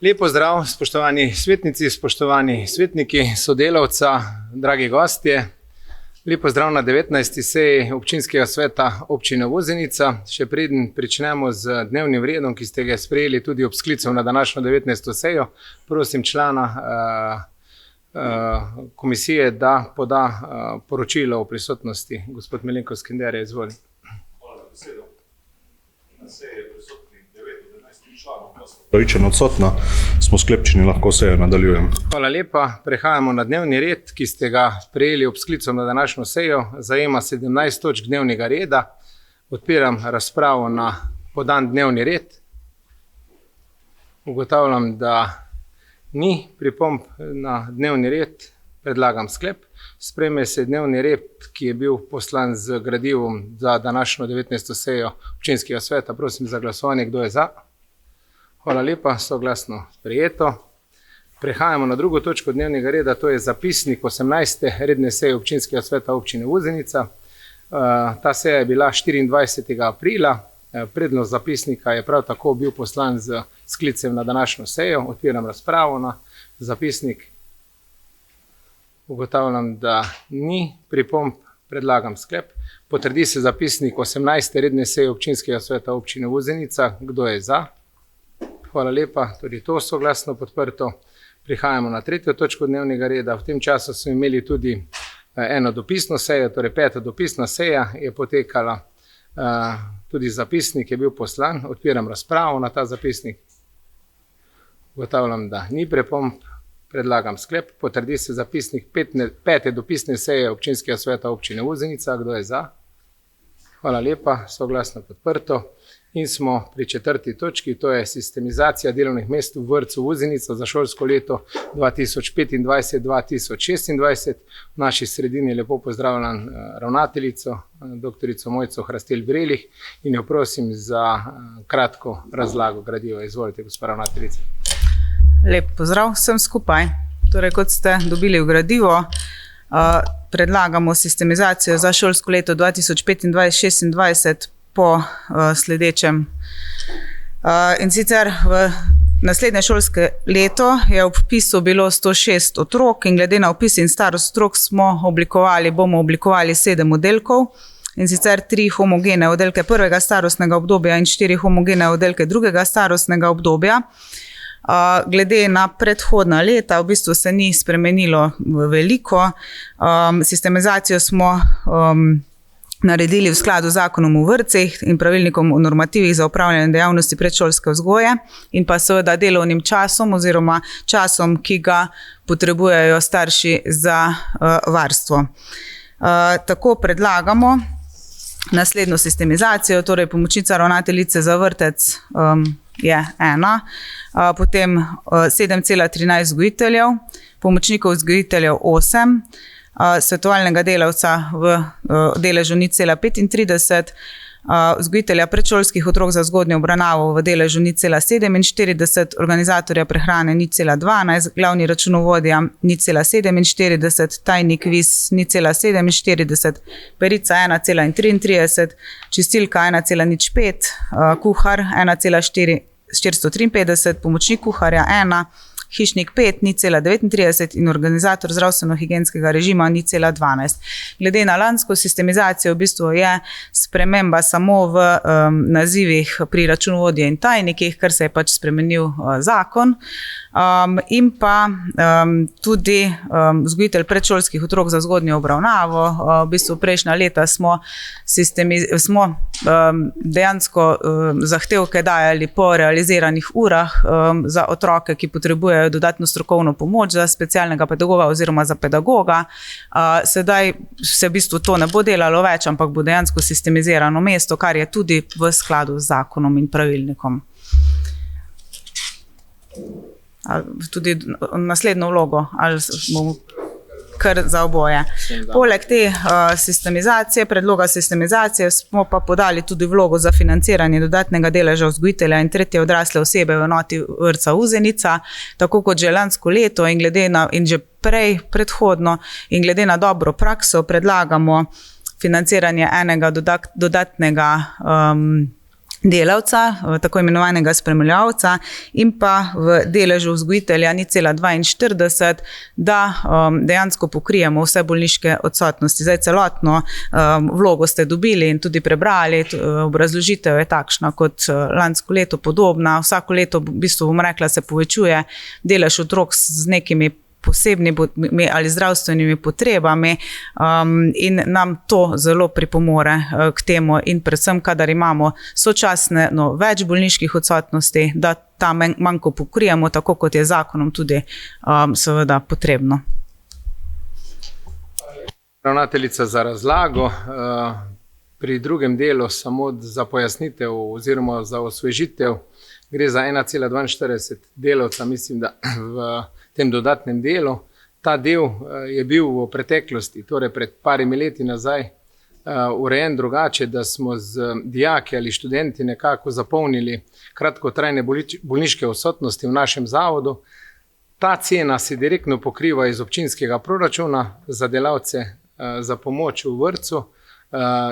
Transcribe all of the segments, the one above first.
Lep pozdrav, spoštovani svetnici, spoštovani svetniki, sodelavca, dragi gostje. Lep pozdrav na 19. seji občinskega sveta občine Vozenica. Še preden pričnemo z dnevnim redom, ki ste ga sprejeli tudi ob sklicu na današnjo 19. sejo, prosim člana komisije, da poda poročilo o prisotnosti. Gospod Milenko Skenderja, izvoli. Hvala za besedo. Na seji je prisotnih 9 od 11 članov. Pravičeno odsotna, smo sklepčeni, lahko sejo nadaljujemo. Hvala lepa. Prehajamo na dnevni red, ki ste ga prejeli ob sklicu na današnjo sejo. Zajema 17 točk dnevnega reda. Odpiram razpravo na podan dnevni red. Ugotavljam, da ni pripomb na dnevni red. Predlagam sklep. Sprejme se dnevni red, ki je bil poslan z gradivom za današnjo 19. sejo občinskega sveta. Prosim za glasovanje, kdo je za. Hvala lepa, soglasno sprejeto. Prehajamo na drugo točko dnevnega reda, to je zapisnik 18. redne seje občinskega sveta občine Vozenica. Ta seja je bila 24. aprila. Predlog zapisnika je prav tako bil poslan z sklicem na današnjo sejo. Odpiram razpravo na zapisnik. Ugotavljam, da ni pripomb, predlagam sklep. Potrdi se zapisnik 18. redne seje občinskega sveta občine Vozenica. Kdo je za? Hvala lepa, tudi to soglasno podprto. Prihajamo na tretjo točko dnevnega reda. V tem času smo imeli tudi eno dopisno sejo, torej 5. dopisna seja je potekala. Tudi zapisnik je bil poslan. Odpiram razpravo na ta zapisnik. Ugotavljam, da ni pripomb. Predlagam sklep. Potrdi se zapisnik 5. dopisne seje občinskega sveta občine Vozenica. Kdo je za? Hvala lepa, soglasno podprto. In smo pri 4. točki, to je sistemizacija delovnih mest v vrtcu Vozenica za šolsko leto 2025-2026. V naši sredini lepo pozdravljam ravnateljico, doktorico Mojco Hrastelj-Vrelih, in jo prosim za kratko razlago gradiva. Izvolite, gospa ravnateljica. Lep pozdrav vsem skupaj. Torej, kot ste dobili v gradivo, predlagamo sistemizacijo za šolsko leto 2025-2026 po sledečem. In sicer v naslednje šolske leto je ob vpisu bilo 106 otrok in glede na vpis in starost otrok bomo oblikovali 7 oddelkov, in sicer 3 homogene oddelke prvega starostnega obdobja in 4 homogene oddelke drugega starostnega obdobja. Glede na predhodna leta v bistvu se ni spremenilo veliko. Sistemizacijo smo naredili v skladu z zakonom o vrtcih in pravilnikom o normativih za upravljanje dejavnosti predšolske vzgoje in pa seveda delovnim časom oziroma časom, ki ga potrebujejo starši za varstvo. Tako predlagamo naslednjo sistemizacijo, torej pomočnica ravnateljice za vrtec je 1, potem 7,13 vzgojiteljev, pomočnikov vzgojiteljev 8, svetovalnega delavca v deležu 0,35, vzgojitelja predšolskih otrok za zgodnjo obravnavo v deležu 0,47, organizatorja prehrane 0,12, glavni računovodja 0,47, tajnik viz 0,47, perica 1,33, čistilka 1,05, kuhar 1,453, pomočnik kuharja 1, hišnik 5, 0,39 in organizator zdravstveno-higienskega režima 0,12. Glede na lansko sistemizacijo v bistvu je sprememba samo v nazivih pri računovodje in tajnikih, ker se je pač spremenil zakon. In pa tudi vzgojitelj predšolskih otrok za zgodnjo obravnavo. V bistvu prejšnja leta smo dejansko zahtevke dajali po realiziranih urah za otroke, ki potrebujejo dodatno strokovno pomoč, za specialnega pedagoga oziroma za pedagoga. Sedaj se v bistvu to ne bo delalo več, ampak bo dejansko sistemizirano mesto, kar je tudi v skladu z zakonom in pravilnikom. Tudi naslednjo vlogo, ali bomo kar za oboje. Poleg te sistemizacije, predloga sistemizacije smo pa podali tudi vlogo za financiranje dodatnega deleža vzgojitelja in tretje odrasle osebe v enoti vrtca Vozenica, tako kot že lansko leto in že predhodno, in glede na dobro prakso predlagamo financiranje enega dodatnega delavca, tako imenovanega spremljevalca, in pa v deležu vzgojitelja 0,42, da dejansko pokrijemo vse bolniške odsotnosti. Zdaj celotno vlogo ste dobili in tudi prebrali, obrazložitev je takšna kot lansko leto podobna. Vsako leto, v bistvu bom rekla, se povečuje delež otrok z nekimi posebnimi ali zdravstvenimi potrebami in nam to zelo pripomore k temu in predvsem, kadar imamo sočasne več bolniških odsotnosti, da ta manko pokrijemo, tako kot je zakonom tudi seveda potrebno. Ravnateljica za razlago. Pri drugem delu samo za pojasnitev oziroma za osvežitev gre za 1,42 delavca, mislim, da v tem dodatnem delu. Ta del je bil v preteklosti, torej pred parimi leti nazaj, urejen drugače, da smo z dijaki ali študenti nekako zapolnili kratkotrajne bolniške odsotnosti v našem zavodu. Ta cena se direktno pokriva iz občinskega proračuna za delavce za pomoč v vrtcu.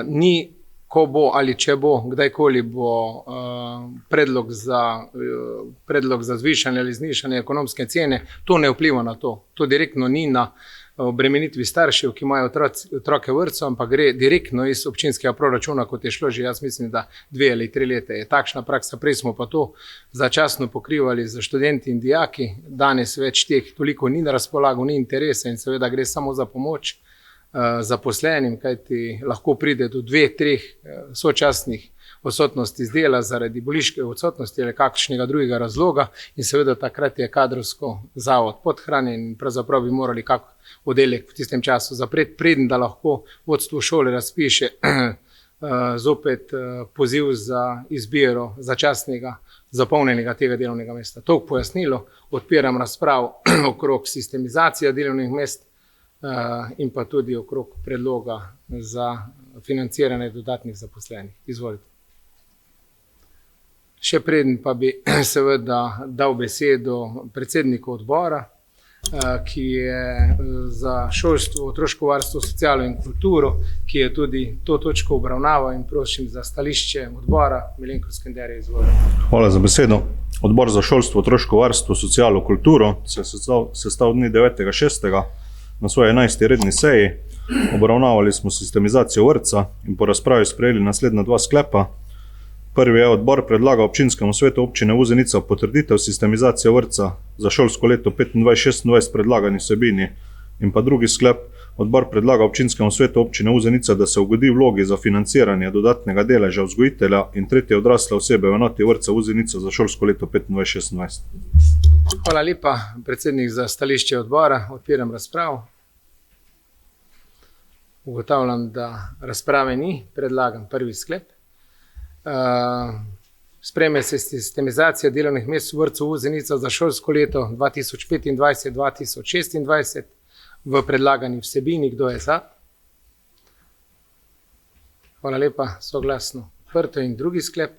Ni, ko bo ali če bo, kdajkoli bo predlog za zvišanje ali znižanje ekonomske cene, to ne vpliva na to. To direktno ni na obremenitvi staršev, ki imajo otroke v vrtcu, ampak gre direktno iz občinskega proračuna, kot je šlo že, jaz mislim, da 2 ali 3 leta je takšna praksa. Prej smo pa to začasno pokrivali za študenti in dijaki, danes več teh toliko ni na razpolago, ni interesa in seveda gre samo za pomoč zaposlenim, kajti lahko pride do 2-3 sočasnih odsotnosti z dela zaradi bolniške odsotnosti ali kakšnega drugega razloga in seveda takrat je kadrovsko zavod podhranjen in pravzaprav bi morali kak oddelek v tistem času zapreti, preden da lahko vodstvo šole razpiše zopet poziv za izbiro začasnega zapolnjenega tega delovnega mesta. To pojasnilo, odpiram razprav okrog sistemizacije delovnih mest in pa tudi okrog predloga za financiranje dodatnih zaposlenih. Izvolite. Še preden pa bi seveda dal besedo predsedniku odbora, ki je za šolstvo, otroško varstvo, socialo in kulturo, ki je tudi to točko obravnaval in prosim za stališče odbora. Milenko Skenderja, izvolite. Hvala za besedo. Odbor za šolstvo, otroško varstvo, socialo, kulturo se je sestal dne 9.6. na svoji 11. redni seji. Obravnavali smo sistemizacijo vrtca in po razpravi sprejeli naslednja 2 sklepa. Prvi je: odbor predlaga občinskemu svetu občine Vuzenica potrditev sistemizacije vrtca za šolsko leto 25-26 predlagani vsebini. In pa drugi sklep: odbor predlaga občinskemu svetu občine Vuzenica, da se ugodi vlogi za financiranje dodatnega deleža vzgojitelja in tretje odrasle osebe v enoti vrtca Vuzenica za šolsko leto 25-26. Hvala lepa, predsednik, za stališče odbora. Odpiram razpravo. Ugotavljam, da razprave ni. Predlagam prvi sklep. Sprejme se sistemizacija delovnih mest v vrtcu Vuzenica za šolsko leto 2025-2026 v predlagani vsebini. Kdo je za? Hvala lepa, soglasno odprto. In drugi sklep.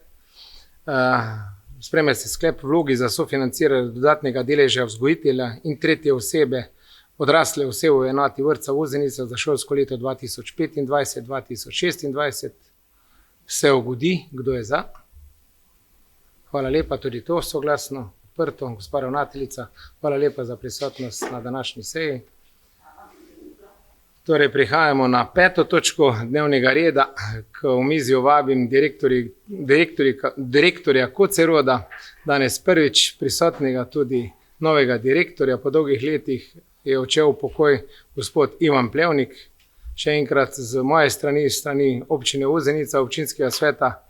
Sprejme se sklep vlogi za sofinanciranje dodatnega deleža vzgojitelja in tretje osebe, odrasle osebe v enoti vrtca Vuzenica za šolsko leto 2025-2026. Se ugodi. Kdo je za? Hvala lepa, tudi to soglasno odprto. Gospa ravnateljica, hvala lepa za prisotnost na današnji seji. Torej, prihajamo na 5. točko dnevnega reda. K omizju vabim direktorja Koceroda, danes prvič prisotnega tudi novega direktorja. Po dolgih letih je odšel v pokoj gospod Ivan Plevnik. Še enkrat z moje strani, strani občine Vuzenica, občinskega sveta,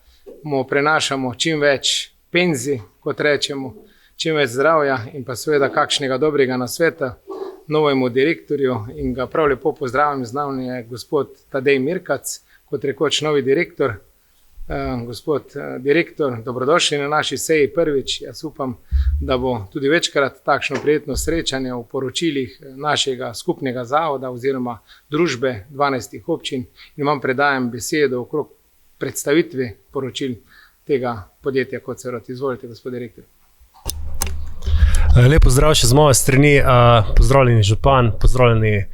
mu prenašamo čim več penzij, kot rečemo, čim več zdravja in pa seveda kakšnega dobrega nasveta novemu direktorju in ga prav lepo pozdravim. Z nami je gospod Tadej Mirkac, kot rekoč novi direktor. Gospod direktor, dobrodošli na naši seji prvič. Jaz upam, da bo tudi večkrat takšno prijetno srečanje v poročilih našega skupnega zavoda oziroma družbe 12 občin in vam predajam besedo okrog predstavitve poročil tega podjetja Kocerod. Izvolite, gospod direktor. Lep pozdrav še z moje strani, pozdravljeni župan, pozdravljeni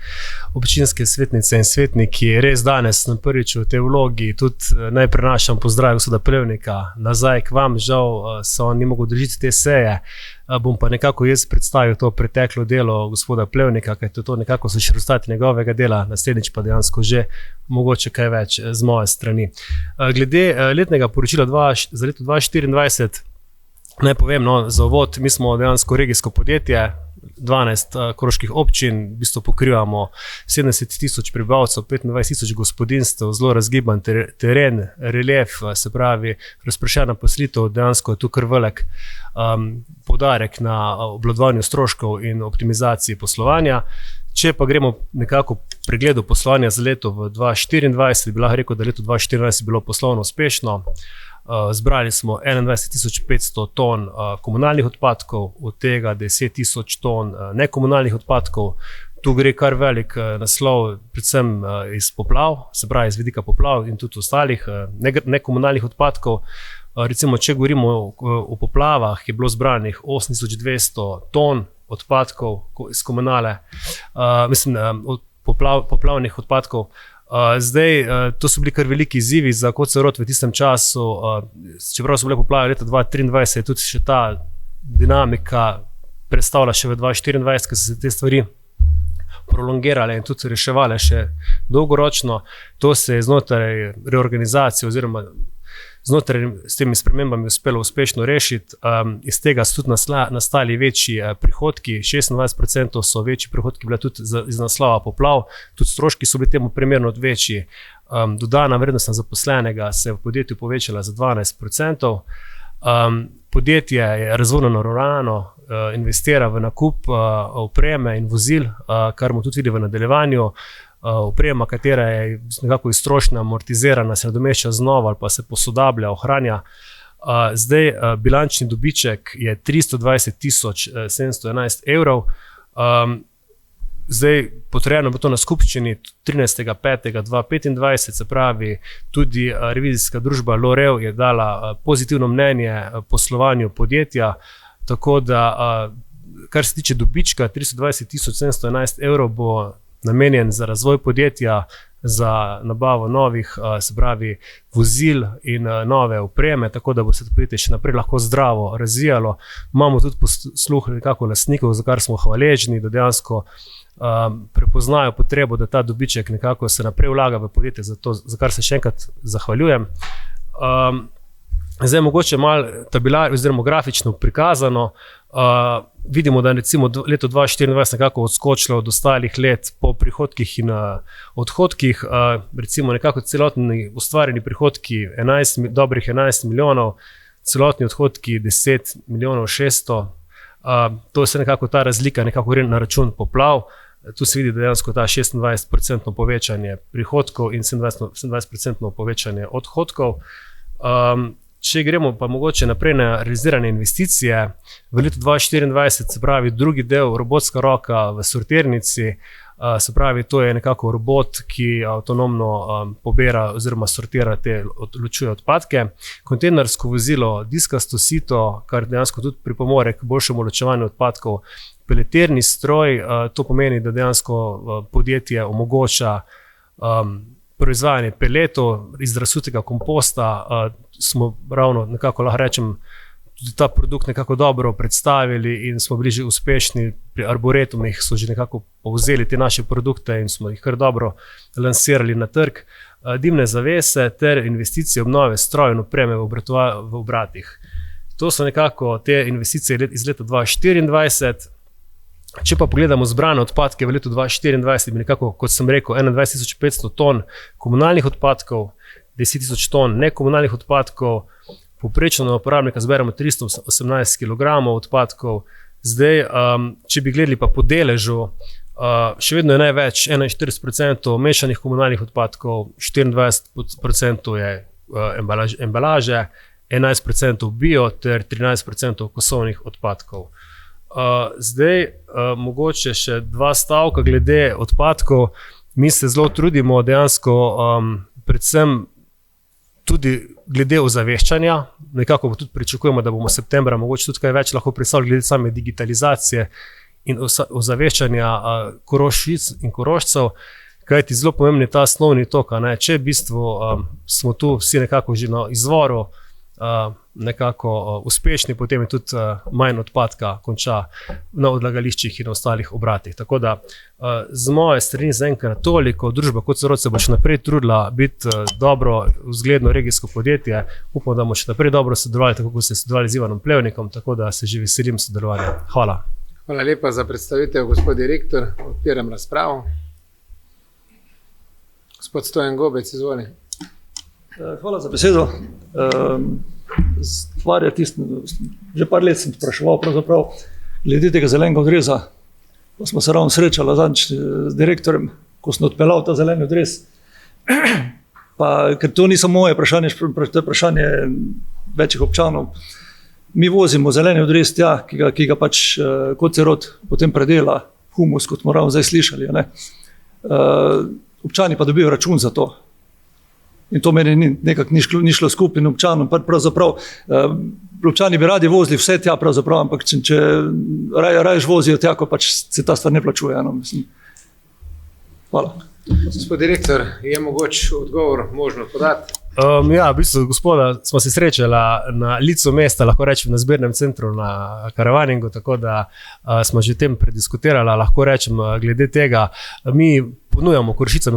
občinske svetnice in svetniki, res danes na prvič v tej vlogi, tudi naj prenašam pozdrav gospoda Plevnika nazaj k vam, žal se on ni mogel držiti te seje, bom pa nekako jaz predstavil to preteklo delo gospoda Plevnika, kaj to nekako so še rezultati njegovega dela, naslednjič pa dejansko že mogoče kaj več z moje strani. Glede letnega poročila za leto 2024, naj povem, za uvod, mi smo dejansko regijsko podjetje, 12 koroških občin, v bistvu pokrivamo 70 tisoč prebivalcev, 25 tisoč gospodinjstev, zelo razgiban teren, relief, se pravi razpršena poselitev, dejansko je tu kar velik poudarek na obvladovanju stroškov in optimizaciji poslovanja. Če pa gremo nekako pregledu poslovanja za leto v 2024, bi lahko rekel, da leto 2024 bilo poslovno uspešno. Zbrali smo 21.500 ton komunalnih odpadkov, od tega 10.000 ton nekomunalnih odpadkov. Tu gre kar velik naslov, predvsem iz poplav, se pravi iz vidika poplav in tudi ostalih nekomunalnih odpadkov. Recimo, če govorimo o poplavah, je bilo zbranih 8.200 ton odpadkov iz komunale, od poplavnih odpadkov. Zdaj, to so bili kar veliki izzivi za Kocerod v tistem času, čeprav so bile poplave leta 2023, tudi še ta dinamika predstavlja še v 2024, ker so se te stvari prolongirale in tudi reševale še dolgoročno. To se je znotraj reorganizacije oziroma znotraj s temi spremembami uspelo uspešno rešiti. Iz tega so tudi nastali večji prihodki, 26% so večji prihodki bile tudi iz naslova poplav, tudi stroški so bili temu primerno večji. Dodana vrednost na zaposlenega se je v podjetju povečala za 12%. Podjetje je razvojno naravnano, investira v nakup opreme in vozil, kar bomo tudi videli v nadaljevanju. Oprema, katera je nekako iztrošna, amortizirana, se nadomešča znova ali pa se posodablja, ohranja. Zdaj bilančni dobiček je 320.711 evrov. Zdaj potrjeno bo to na skupščini 13.5.2025, se pravi tudi revizijska družba L'Oréal je dala pozitivno mnenje poslovanju podjetja, tako da kar se tiče dobička 320.711 evrov bo namenjen za razvoj podjetja, za nabavo novih, se pravi, vozil in nove opreme, tako da bo se to podjetje še naprej lahko zdravo razvijalo. Imamo tudi posluh nekako lastnikov, za kar smo hvaležni, da dejansko prepoznajo potrebo, da ta dobiček nekako se naprej vlaga v podjetje, za kar se še enkrat zahvaljujem. Zdaj mogoče malo tabelar oziroma grafično prikazano. Vidimo, da je recimo leto 2024 nekako odskočilo od ostalih let po prihodkih in odhodkih. Recimo nekako celotni ustvarjeni prihodki dobrih 11 milijonov, celotni odhodki 10 milijonov 600. To je nekako ta razlika, nekako gre na račun poplav. Tu se vidi dejansko ta 26% povečanje prihodkov in 27% povečanje odhodkov. Če gremo pa mogoče naprej na realizirane investicije, v letu 2024, se pravi drugi del, robotska roka v sortirnici, se pravi to je nekako robot, ki avtonomno pobira oziroma sortira ločuje odpadke. Kontejnersko vozilo, diskasto sito, kar dejansko tudi pripomore k boljšemu ločevanju odpadkov. Peleterni stroj, to pomeni, da dejansko podjetje omogoča proizvajanje peletov iz razsutega komposta. Smo ravno nekako lahko rečem, tudi ta produkt nekako dobro predstavili in smo bili že uspešni. Pri Arboretumih so že nekako povzeli te naše produkte in smo jih kar dobro lansirali na trg. Dimne zavese ter investicije obnove strojev in opreme v obratih. To so nekako te investicije iz leta 2024. Če pa pogledamo zbrane odpadke v letu 2024, bi nekako, kot sem rekel, 21.500 ton komunalnih odpadkov, 10.000 ton nekomunalnih odpadkov, povprečno na uporabnika zberemo 318 kg odpadkov. Zdaj, če bi gledali pa po deležu, še vedno je največ 41% mešanih komunalnih odpadkov, 24% je embalaže, 11% bio ter 13% kosovnih odpadkov. Zdaj, mogoče še dva stavka glede odpadkov. Mi se zelo trudimo dejansko, predvsem tudi glede ozaveščanja. Nekako tudi pričakujemo, da bomo septembra mogoče tudi kaj več lahko predstavili glede same digitalizacije in ozaveščanja Korošic in Korošcev, kajti zelo pomemben je ta osnovni tok. Če v bistvu smo tu vsi nekako že na izvoru nekako uspešni, potem je tudi manj odpadka konča na odlagališčih in na ostalih obratih. Tako da z moje strani zaenkrat toliko, družba kot Sorod se bo še naprej trudila biti dobro, vzgledno regijsko podjetje. Upam, da bomo še naprej dobro sodelovali, tako kot ste sodelovali z Ivanom Plevnikom, tako da se že veselim sodelovanja. Hvala. Hvala lepa za predstavitev, gospod direktor. Odpiram razpravo. Gospod Stojan Gobec, izvoli. Hvala za besedo. Stvar je tisto, že par let sem spraševal pravzaprav glede tega zelenega odreza, pa smo se ravno srečali zadnjič z direktorjem, ko sem odpeljal ta zeleni odrez. Pa, ker to ni samo moje vprašanje, to je vprašanje večjih občanov. Mi vozimo zeleni odrez tja, ki ga pač Kocerod potem predela, humus, kot smo ravno zdaj slišali. Občani pa dobijo račun za to. In to meni nekako ni šlo skupaj in občanom. Pravzaprav, občani bi radi vozili vse tja, pravzaprav, ampak če raješ vozijo tja, ko pač se ta stvar ne plačuje. Hvala. Gospod direktor, je mogoče odgovor možno podati? Ja, v bistvu, gospoda, smo se srečali na licu mesta, lahko rečem na zbirnem centru na Karavaningu, tako da smo že o tem prediskutirali. Lahko rečem glede tega, mi ponujamo Korošicam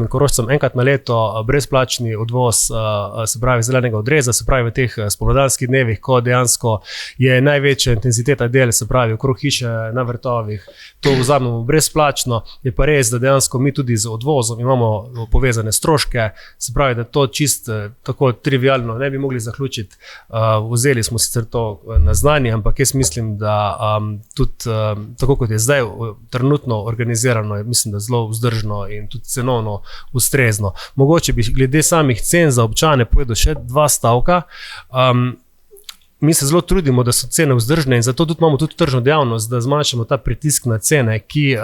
in Korošcem enkrat na leto brezplačni odvoz, se pravi zelenega odreza, se pravi v teh spomladanskih dnevih, ko dejansko je največja intenziteta del, se pravi okrog hiše, na vrtovih, to vzamemo brezplačno. Je pa res, da dejansko mi tudi z odvozom imamo povezane stroške, se pravi, da to čist tako trivialno ne bi mogli zaključiti. Vzeli smo sicer to na znanje, ampak jaz mislim, da tudi tako kot je zdaj trenutno organizirano, mislim, da zelo vzdržno in tudi cenovno ustrezno. Mogoče bi glede samih cen za občane povedal še 2 stavka. Mi se zelo trudimo, da so cene vzdržne in zato tudi imamo tudi tržno dejavnost, da zmanjšamo ta pritisk na cene, ki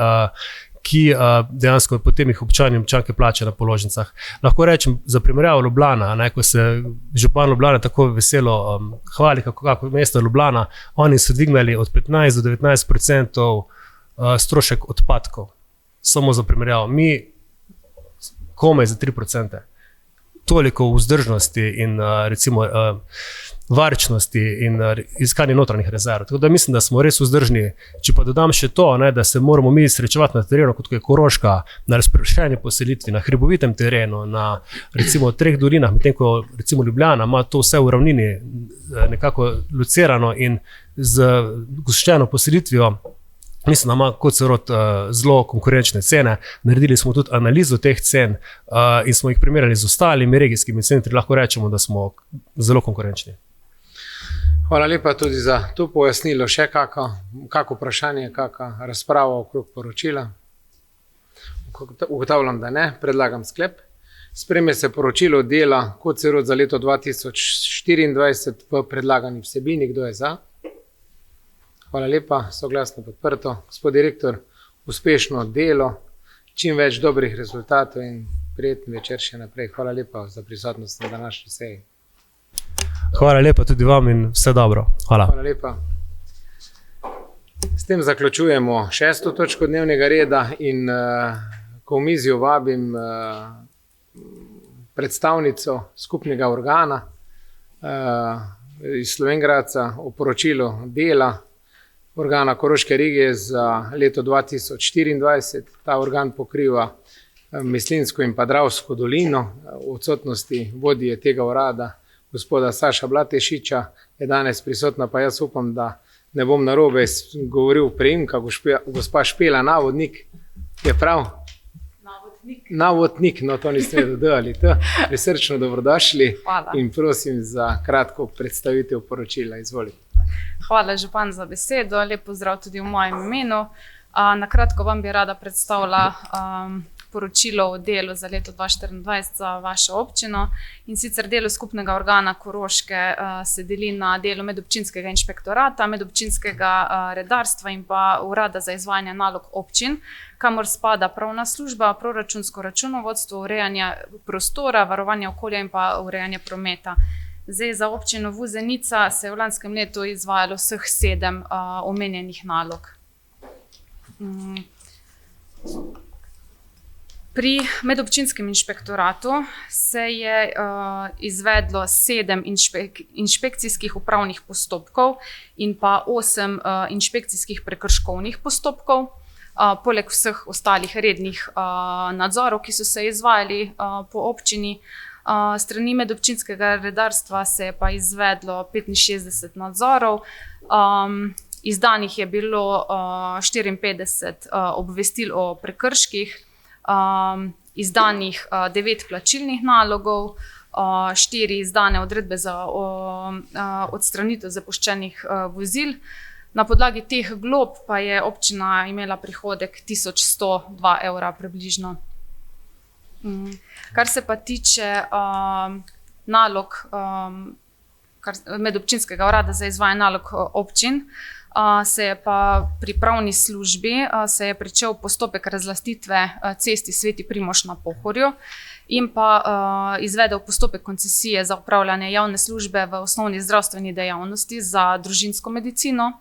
dejansko potem jih občani in občanke plačajo na položnicah. Lahko rečem za primerjavo Ljubljana, ko se župan Ljubljana tako veselo hvali, kako mesto Ljubljana, oni so dvignili od 15 do 19% strošek odpadkov. Samo za primerjavo. Mi komaj za 3%. Toliko vzdržnosti in recimo varčnosti in iskanje notranjih rezerv. Tako da mislim, da smo res vzdržni. Če pa dodam še to, da se moramo mi srečevati na terenu, kot je Koroška, na razpršeni poselitvi, na hribovitem terenu, na recimo 3 dolinah, medtem ko recimo Ljubljana ima to vse v ravnini nekako locirano in z goščeno poselitvijo. Mislim, da ima Kocerod zelo konkurenčne cene. Naredili smo tudi analizo teh cen in smo jih primerjali z ostalimi regijskimi centri. Lahko rečemo, da smo zelo konkurenčni. Hvala lepa tudi za to pojasnilo. Še kako vprašanje, kakšna razprava okrog poročila? Ugotavljam, da ne. Predlagam sklep. Sprejme se poročilo dela Kocerod za leto 2024 v predlagani vsebini. Kdo je za? Hvala lepa, soglasno podprto. Gospod direktor, uspešno delo, čim več dobrih rezultatov in prijeten večer še naprej. Hvala lepa za prisotnost na današnji seji. Hvala lepa tudi vam in vse dobro. Hvala. Hvala lepa. S tem zaključujemo 6. točko dnevnega reda in ko v mizijo vabim predstavnico skupnega organa iz Slovenj Gradca o poročilu dela organa Koroške regije za leto 2024. Ta organ pokriva Mislinjsko in pa Dravsko dolino. V odsotnosti vodje tega urada, gospoda Saša Blatešiča, je danes prisotna, pa jaz upam, da ne bom narobe govoril priimka, gospa Špela Navodnik. Je prav? Navodnik, no to niste dodali. Prisrčno dobrodošli. Hvala. In prosim za kratko predstavitev poročila. Izvolite. Hvala, župan, za besedo. Lep pozdrav tudi v mojem imenu. Na kratko vam bi rada predstavila poročilo o delu za leto 2024 za vašo občino. In sicer delo skupnega organa Koroške se deli na delo medobčinskega inšpektorata, medobčinskega redarstva in pa urada za izvajanje nalog občin, kamor spada pravna služba, proračunsko računovodstvo, urejanje prostora, varovanje okolja in pa urejanje prometa. Zdaj, za občino Vuzenica se je v lanskem letu izvajalo vseh 7 omenjenih nalog. Pri medobčinskem inšpektoratu se je izvedlo 7 inšpekcijskih upravnih postopkov in pa 8 inšpekcijskih prekrškovnih postopkov, poleg vseh ostalih rednih nadzorov, ki so se izvajali po občini. Strani medobčinskega redarstva se je pa izvedlo 65 nadzorov, izdanih je bilo 54 obvestil o prekrških, izdanih 9 plačilnih nalogov, 4 izdane odredbe za odstranitev zapuščenih vozil. Na podlagi teh glob pa je občina imela prihodek 1102 evra približno. Kar se pa tiče nalog medobčinskega urada za izvajanje nalog občin, se je pa pri pravni službi se je pričel postopek razlastitve cesti Sveti Primož na Pohorju in pa izvedel postopek koncesije za opravljanje javne službe v osnovni zdravstveni dejavnosti za družinsko medicino.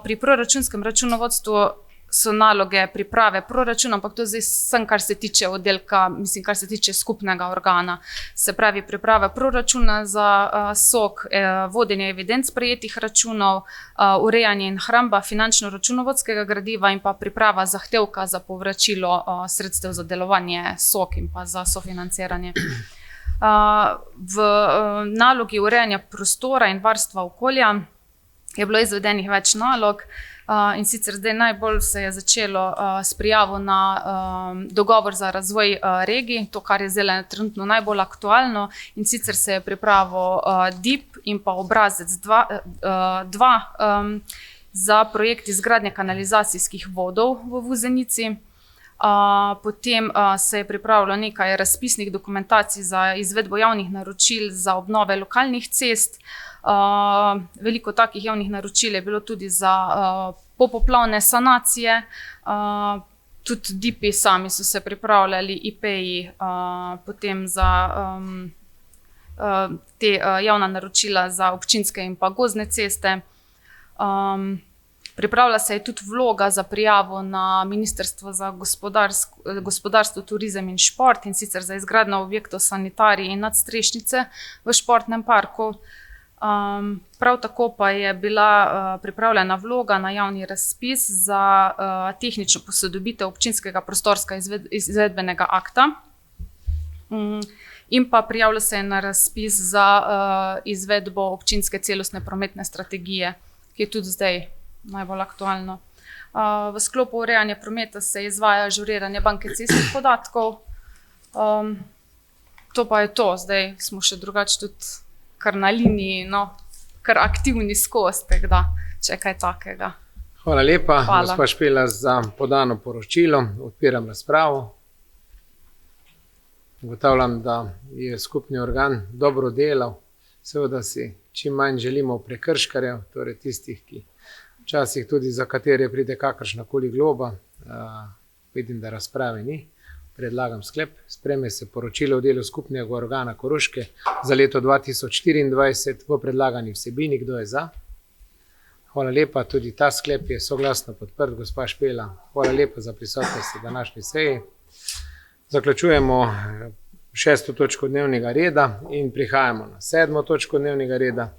Pri proračunskem računovodstvu so naloge priprave proračuna, ampak to zdaj sem, kar se tiče oddelka, mislim, kar se tiče skupnega organa. Se pravi, priprava proračuna za SOK, vodenje evidenc prejetih računov, urejanje in hramba finančno-računovodskega gradiva in pa priprava zahtevka za povračilo sredstev za delovanje SOK in pa za sofinanciranje. V nalogi urejanja prostora in varstva okolja je bilo izvedenih več nalog. In sicer zdaj najbolj se je začelo s prijavo na dogovor za razvoj regij, to, kar je zdaj trenutno najbolj aktualno, in sicer se je pripravil DIP in pa obrazec 2 za projekt izgradnje kanalizacijskih vodov v Vuzenici. Potem se je pripravilo nekaj razpisnih dokumentacij za izvedbo javnih naročil za obnove lokalnih cest. Veliko takih javnih naročil je bilo tudi za popoplavne sanacije, tudi DIP-i sami so se pripravljali, IP-ji potem za te javna naročila za občinske in pa gozdne ceste. Pripravlja se je tudi vloga za prijavo na Ministrstvo za gospodarstvo, turizem in šport, in sicer za izgradnjo objektov sanitarij in nadstrešnice v športnem parku. Prav tako pa je bila pripravljena vloga na javni razpis za tehnično posodobitev občinskega prostorskega izvedbenega akta in pa prijavlja se je na razpis za izvedbo občinske celostne prometne strategije, ki je tudi zdaj najbolj aktualno. V sklopu urejanja prometa se izvaja ažuriranje banke cestnih podatkov. To pa je to, zdaj smo še drugače tudi kar na liniji, kar aktivni skozi, tako da, če je kaj takega. Hvala lepa, Hvala. gospa Špela, za podano poročilo. Odpiram razpravo. Ugotavljam, da je skupni organ dobro delal. Seveda si čim manj želimo prekrškarjev, torej tistih, ki včasih tudi za katere pride kakršnakoli globa. Vidim, da razprave ni. Predlagam sklep. Sprejme se poročilo o delu skupnega organa Koroške za leto 2024 v predlagani vsebini. Kdo je za? Hvala lepa, tudi ta sklep je soglasno podprt, gospa Špela. Hvala lepa za prisotnost na današnji seji. Zaključujemo 6. točko dnevnega reda in prihajamo na 7. točko dnevnega reda.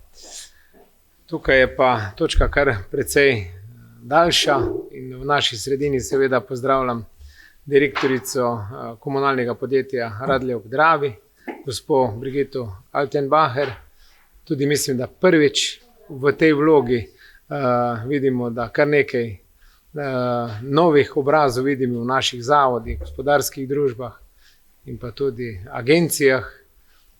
Tukaj je pa točka kar precej daljša in v naši sredini seveda pozdravljam direktorico komunalnega podjetja Radlje ob Dravi, gospo Brigito Altenbacher. Tudi mislim, da prvič v tej vlogi vidimo, da kar nekaj novih obrazov vidimo v naših zavodih, gospodarskih družbah in pa tudi agencijah.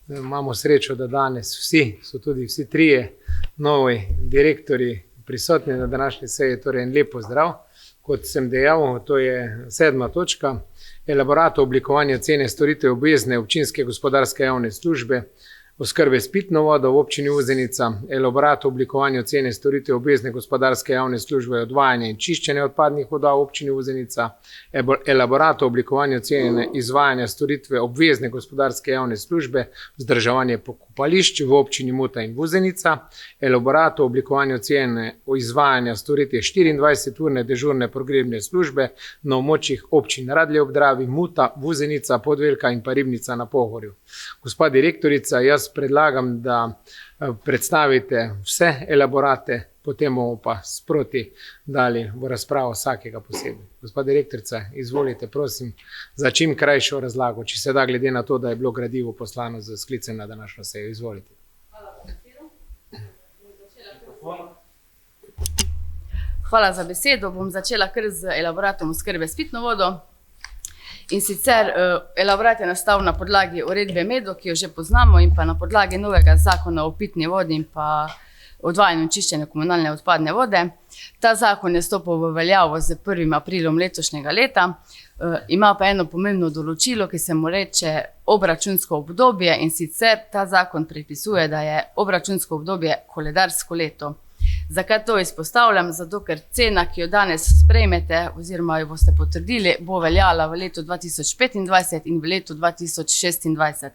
Imamo srečo, da danes so tudi vsi trije novi direktorji prisotni na današnji seji, torej en lep pozdrav. Kot sem dejal, to je 7. točka, elaborat o oblikovanju cene storitev obvezne občinske gospodarske javne službe oskrbe s pitno vodo v občini Uzenica, elaborat o oblikovanju cene storitev obvezne gospodarske javne službe odvajanja in čiščenja odpadnih voda v občini Uzenica, elaborat o oblikovanju cene izvajanja storitve obvezne gospodarske javne službe vzdrževanje pokopališč v občini Muta in Uzenica, elaborat o oblikovanju cene o izvajanja storitev 24-urne dežurne pogrebne službe na območjih občin Radlje ob Dravi, Muta, Uzenica, Podvelka in pa Ribnica na Pohorju. Gospa direktorica, jaz predlagam, da predstavite vse elaborate, potem bomo pa sproti dali v razpravo vsakega posebej. Gospa direktorica, izvolite, prosim, za čim krajšo razlago, če se da, glede na to, da je bilo gradivo poslano z sklicem na današnjo sejo. Izvolite. Hvala za besedo. Bom začela kar z elaboratom oskrbe s pitno vodo. In sicer elaborat je nastal na podlagi uredbe MEDO, ki jo že poznamo, in pa na podlagi novega zakona o pitni vodi in pa odvajanju in čiščenju komunalne odpadne vode. Ta zakon je stopil v veljavo z 1. aprilom letošnjega leta. Ima pa eno pomembno določilo, ki se mu reče obračunsko obdobje, in sicer ta zakon predpisuje, da je obračunsko obdobje koledarsko leto. Zakaj to izpostavljam? Zato, ker cena, ki jo danes sprejmete oziroma jo boste potrdili, bo veljala v letu 2025 in v letu 2026.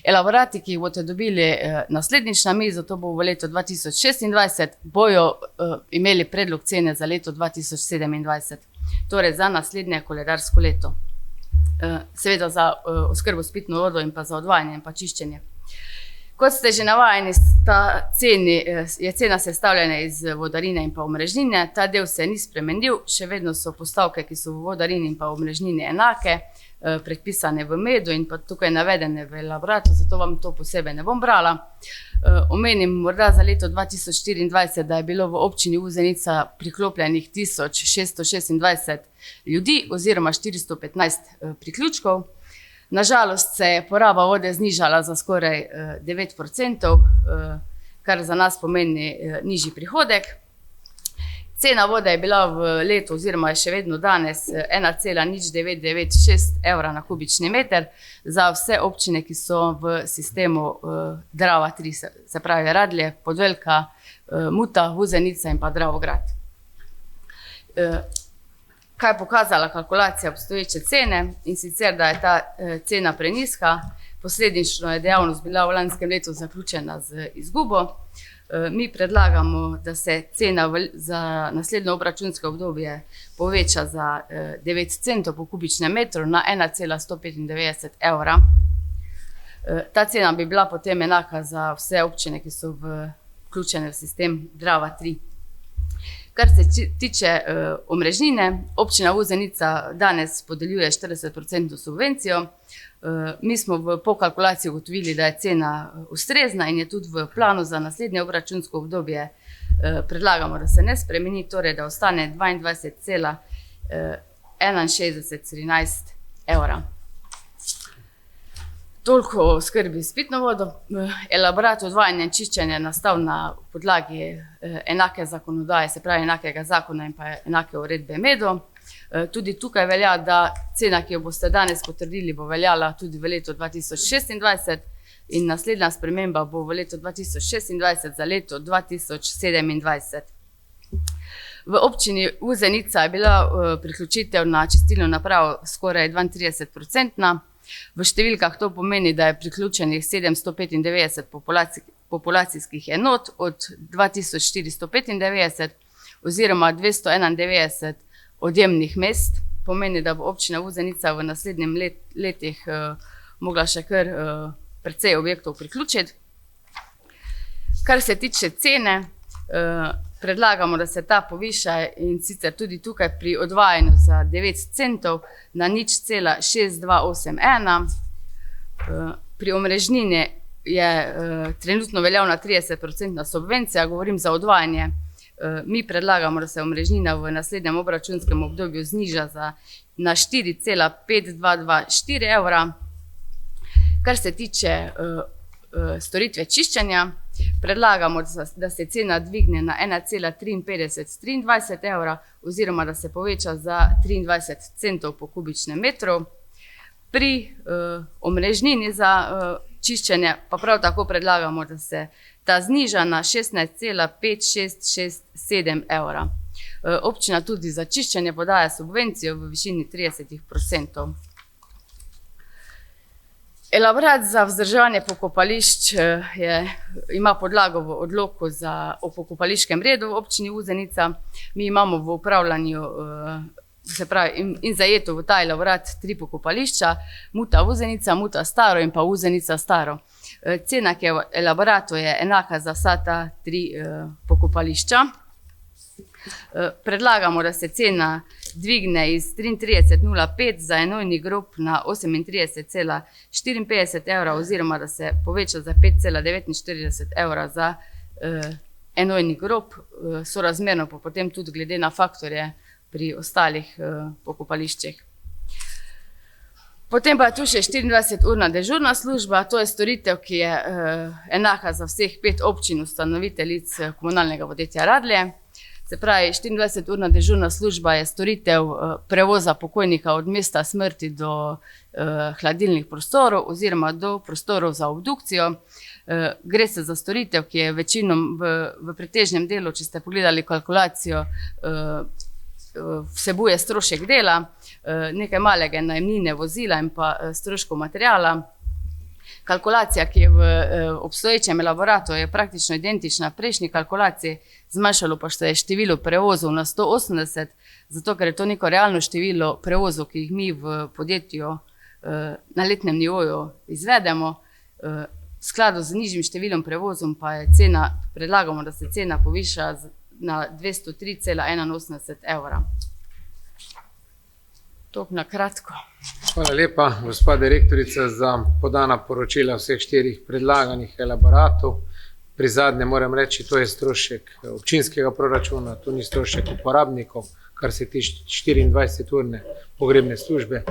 Elaborati, ki jih boste dobili naslednjič na mizo, to bo v letu 2026, bojo imeli predlog cene za leto 2027, torej za naslednje koledarsko leto. Seveda za oskrbo s pitno vodo in pa za odvajanje in pa čiščenje. Kot ste že navajeni, je cena sestavljena iz vodarine in pa omrežnine. Ta del se ni spremenil, še vedno so postavke, ki so v vodarini in pa omrežnini enake, predpisane v MEDO in pa tukaj navedene v elaboratu, zato vam to posebej ne bom brala. Omenim morda za leto 2024, da je bilo v občini Uzenica priklopljenih 1626 ljudi oziroma 415 priključkov. Nažalost se je poraba vode znižala za skoraj 9%, kar za nas pomeni nižji prihodek. Cena vode je bila v letu oziroma je še vedno danes 1,0996 evra na kubični meter za vse občine, ki so v sistemu Drava 3, se pravi Radlje, Podvelka, Muta, Uzenica in pa Dravograd. Kaj je pokazala kalkulacija obstoječe cene, in sicer, da je ta cena prenizka, posledično je dejavnost bila v lanskem letu zaključena z izgubo. Mi predlagamo, da se cena za naslednjo obračunsko obdobje poveča za 9 centov po kubičnem metru na 1,195 evra. Ta cena bi bila potem enaka za vse občine, ki so vključene v sistem Drava 3. Kar se tiče omrežnine, občina Uzenica danes podeljuje 40% subvencijo. Mi smo po kalkulaciji ugotovili, da je cena ustrezna in je tudi v planu za naslednje obračunsko obdobje predlagamo, da se ne spremeni, torej da ostane 22,6113 evra. Toliko o skrbi s pitno vodo. Elaborat odvajanja in čiščenja je nastal na podlagi enake zakonodaje, se pravi enakega zakona in pa enake uredbe MEDO. Tudi tukaj velja, da cena, ki jo boste danes potrdili, bo veljala tudi v letu 2026 in naslednja sprememba bo v letu 2026 za leto 2027. V občini Uzenica je bila priključitev na čistilno napravo skoraj 32%. V številkah to pomeni, da je priključenih 795 populacijskih enot od 2495 oziroma 291 odjemnih mest. Pomeni, da bo občina Uzenica v naslednjem letih mogla še kar precej objektov priključiti. Kar se tiče cene, predlagamo, da se ta poviša, in sicer tudi tukaj pri odvajanju za 9 centov na 0,6281. Pri omrežnini je trenutno veljavna 30% subvencija, govorim za odvajanje. Mi predlagamo, da se omrežnina v naslednjem obračunskem obdobju zniža na 4,5224 evra. Kar se tiče storitve čiščenja, predlagamo, da se cena dvigne na 1,5323 evra oziroma da se poveča za 23 centov po kubičnem metru. Pri omrežnini za čiščenje pa prav tako predlagamo, da se ta zniža na 16,5667 evra. Občina tudi za čiščenje podaja subvencijo v višini 30%. Elaborat za vzdrževanje pokopališč ima podlago v odloku o pokopališkem redu v občini Uzenica. Mi imamo v upravljanju in zajeto v ta elaborat 3 pokopališča, Muta Uzenica, Muta Staro in pa Uzenica Staro. Cena, ki je v elaboratu, je enaka za vsa ta 3 pokopališča. Predlagamo, da se cena dvigne iz 33,05 za enojni grob na 38,54 evra oziroma da se poveča za 5,49 evra za enojni grob, sorazmerno pa potem tudi glede na faktorje pri ostalih pokopališčih. Potem pa je tu še 24-urna dežurna služba, to je storitev, ki je enaka za vseh 5 občin ustanoviteljic komunalnega podjetja Radlje. Se pravi, 24-urna dežurna služba je storitev prevoza pokojnika od mesta smrti do hladilnih prostorov oziroma do prostorov za obdukcijo. Gre se za storitev, ki je večinom v pretežnem delu, če ste pogledali kalkulacijo, vsebuje strošek dela, nekaj malega najemnine vozila in pa stroškov materijala. Kalkulacija, ki je v obstoječem elaboratu, je praktično identična prejšnji kalkulaciji, zmanjšalo pa se je število prevozov na 180, zato ker je to neko realno število prevozov, ki jih mi v podjetju na letnem nivoju izvedemo. V skladu z nižjim številom prevozom pa je cena, predlagamo, da se cena poviša na 203,81 evra. To na kratko. Hvala lepa, gospa direktorica, za podana poročila vseh 4 predlaganih elaboratov. Pri zadnje moram reči, to je strošek občinskega proračuna, to ni strošek uporabnikov, kar se tiče 24-urne pogrebne službe.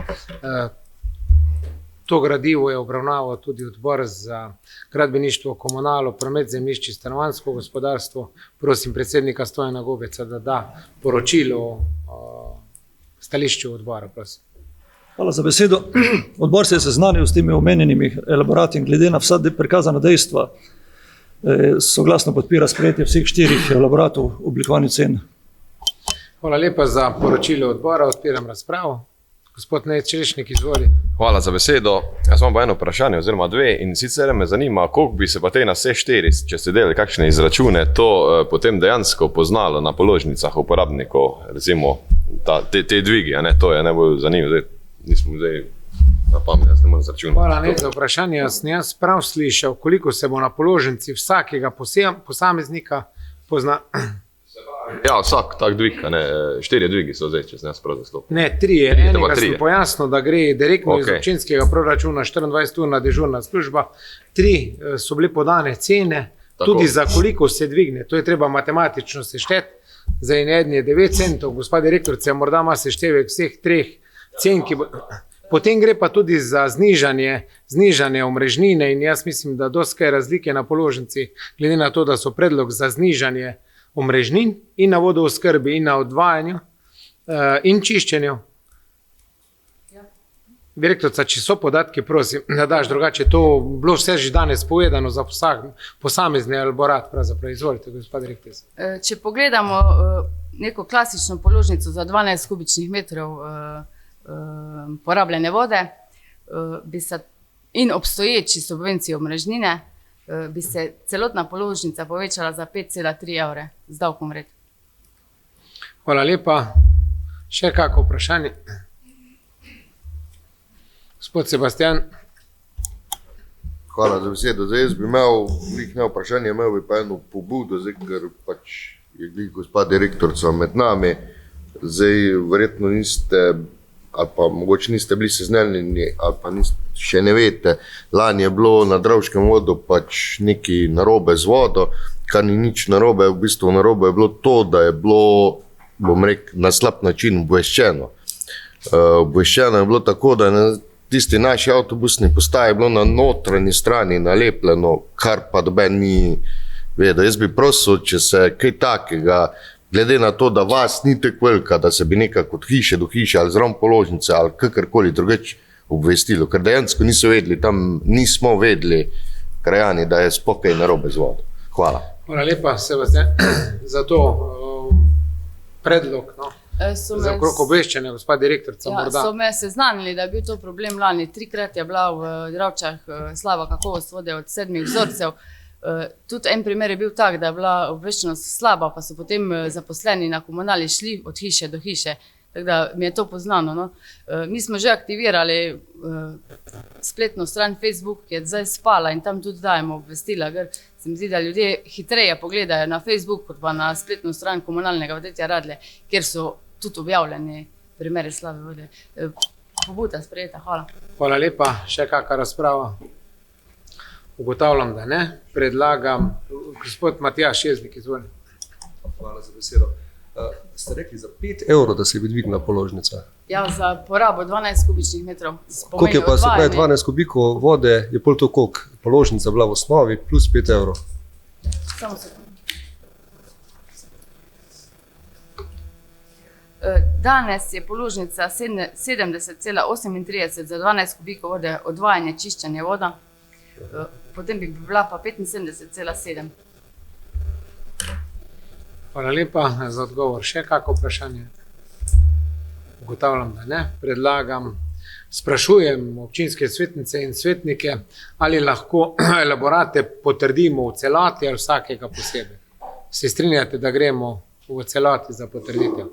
To gradivo je obravnaval tudi odbor za gradbeništvo, komunalo, promet zemljišč in stanovanjsko gospodarstvo. Prosim predsednika Stojana Gobeca, da da poročilo o stališču odbora, prosim. Hvala za besedo. Odbor se je seznanil s temi omenjenimi elaborati in glede na vsa prikazana dejstva soglasno podpira sprejetje vseh 4 elaboratov o oblikovanju cen. Hvala lepa za poročilo odbora, odpiram razpravo. Gospod Nejc Črešnik, izvoli. Hvala za besedo. Jaz imam pa eno vprašanje oziroma 2 in sicer me zanima, koliko bi se pa te na vse 4, če ste delali kakšne izračune, to potem dejansko poznalo na položnicah uporabnikov, recimo te dvigi, to je najbolj zanimivo. Nismo zdaj na pamet, jaz ne morem zračunati. Hvala Nejc za vprašanje. Jaz prav slišal, koliko se bo na položnici vsakega posameznika pozna. Ja, vsak tak dvig, 4 dvigi so zdaj, če sem jaz prav zastopil. Ne, 3. Enega sem pojasnil, da gre direktno iz občinskega proračuna 24-urna dežurna služba. 3 so bile podane cene, tudi za koliko se dvigne. To je treba matematično sešteti. Za en je 9 centov, gospa direktorica, morda ima seštevek vseh 3 cen, ki bo... Potem gre pa tudi za znižanje omrežnine in jaz mislim, da dosti razlike na položnici, glede na to, da so predlog za znižanje omrežnin in na vodooskrbi in na odvajanju in čiščenju. Direktorica, če so podatki, prosim, da daš, drugače to bilo vse že danes povedano za posamezni elaborat, pravzaprav izvolite, gospod direktorica. Če pogledamo neko klasično položnico za 12 kubičnih metrov porabljene vode in obstoječi subvenciji omrežnine, bi se celotna položnica povečala za 5,3 evre z davkom vred. Hvala lepa. Še kako vprašanje? Gospod Sebastian. Hvala za besedo. Zdaj jaz bi imel vprašanje, imel bi pa eno pobudo, zdaj, ker pač je glih gospa direktorica med nami. Zdaj verjetno niste, ali pa mogoče niste bili seznanjeni, ali pa še ne veste, lani je bilo na Dravskem vodu pač nekaj narobe z vodo, kar ni nič narobe, v bistvu narobe je bilo to, da je bilo, bom rekel, na slab način obveščeno. Obveščeno je bilo tako, da na tisti naši avtobusni postaji je bilo na notranji strani nalepljeno, kar pa doben ni vedel. Jaz bi prosil, če se kaj takega, glede na to, da vas ni tako velika, da se bi nekako od hiše do hiše ali zraven položnice ali kakorkoli drugače obvestilo, ker dejansko niso vedeli, tam nismo vedeli krajani, da je sploh kaj narobe z vodo. Hvala. Hvala lepa, Sebastian, za to predlog. No. Za okrog obveščanja, gospod direktorica, morda. So me seznanili, da je bil to problem lani. 3-krat je bila v Dravčah slaba kakovost vode od 7 vzorcev. Tudi en primer je bil tak, da je bila obveščenost slaba, pa so potem zaposleni na komunali šli od hiše do hiše. Tako da mi je to poznano. No. Mi smo že aktivirali spletno stran Facebook, ki je zdaj spala in tam tudi dajemo obvestila, ker se mi zdi, da ljudje hitreje pogledajo na Facebook, kot pa na spletno stran komunalnega podjetja Radlje, kjer so tudi objavljeni primeri slabe vode. Pobuda sprejeta, hvala. Hvala lepa, še kakšna razprava? Ugotavljam, da ne. Predlagam, gospod Matjaž Jeznik, izvoli. Hvala za besedo. Ste rekli za 5 evrov, da se bi dvignila položnica? Ja, za porabo 12 kubičnih metrov. Koliko je pa se pravi 12 kubikov vode, je pol to koliko? Položnica bila v osnovi plus 5 evrov. Samo sekund. Danes je položnica 70,38 za 12 kubikov vode, odvajanje, čiščenje voda. Potem bi bila pa 75,7. Hvala lepa za odgovor. Še kako vprašanje? Ugotavljam, da ne. Predlagam, sprašujem občinske svetnice in svetnike, ali lahko elaborate potrdimo v celoti ali vsakega posebej. Se strinjate, da gremo v celoti za potrditev?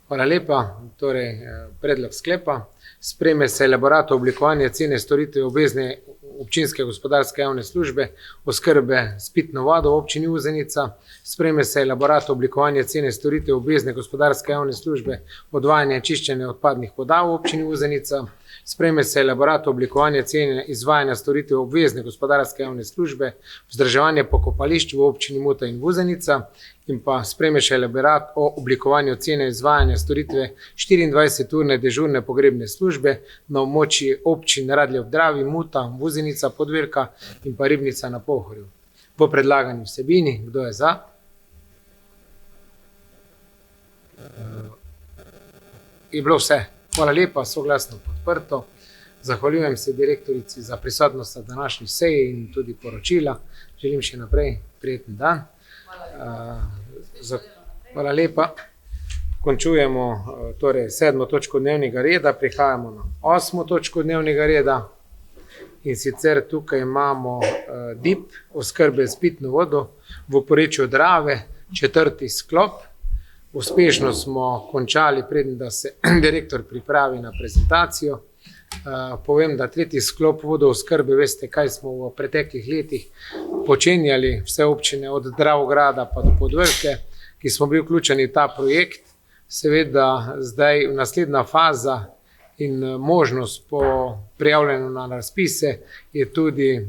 Hvala lepa. Torej, predlog sklepa. Sprejme se elaborat oblikovanja cene storitve obvezne občinske gospodarske javne službe oskrbe s pitno vodo v občini Uzenica. Sprejme se elaborat oblikovanja cene storitev obvezne gospodarske javne službe odvajanja in čiščenja odpadnih voda v občini Uzenica. Sprejme se elaborat oblikovanja cene izvajanja storitev obvezne gospodarske javne službe vzdrževanje pokopališč v občini Muta in Uzenica. In pa sprejme še elaborat o oblikovanju cene izvajanja storitve 24-urne dežurne pogrebne službe na območju občin Radlje ob Dravi, Muta, Vuzenica, Podvelka in pa Ribnica na Pohorju. Po predlagani vsebini, kdo je za? Je bilo vse. Hvala lepa, soglasno podprto. Zahvaljujem se direktorici za prisotnost na današnji seji in tudi poročila. Želim še naprej prijeten dan. Hvala lepa. Končujemo torej 7. točko dnevnega reda, prihajamo na 8. točko dnevnega reda in sicer tukaj imamo DIP, oskrbe s pitno vodo v porečju Drave, 4. sklop. Uspešno smo končali, preden da se direktor pripravi na prezentacijo. Povem, da 3. sklop vodooskrbe, veste, kaj smo v preteklih letih počenjali, vse občine od Dravograda pa do Podvelke, ki smo bili vključeni v ta projekt. Seveda zdaj naslednja faza in možnost po prijavljanju na razpise je tudi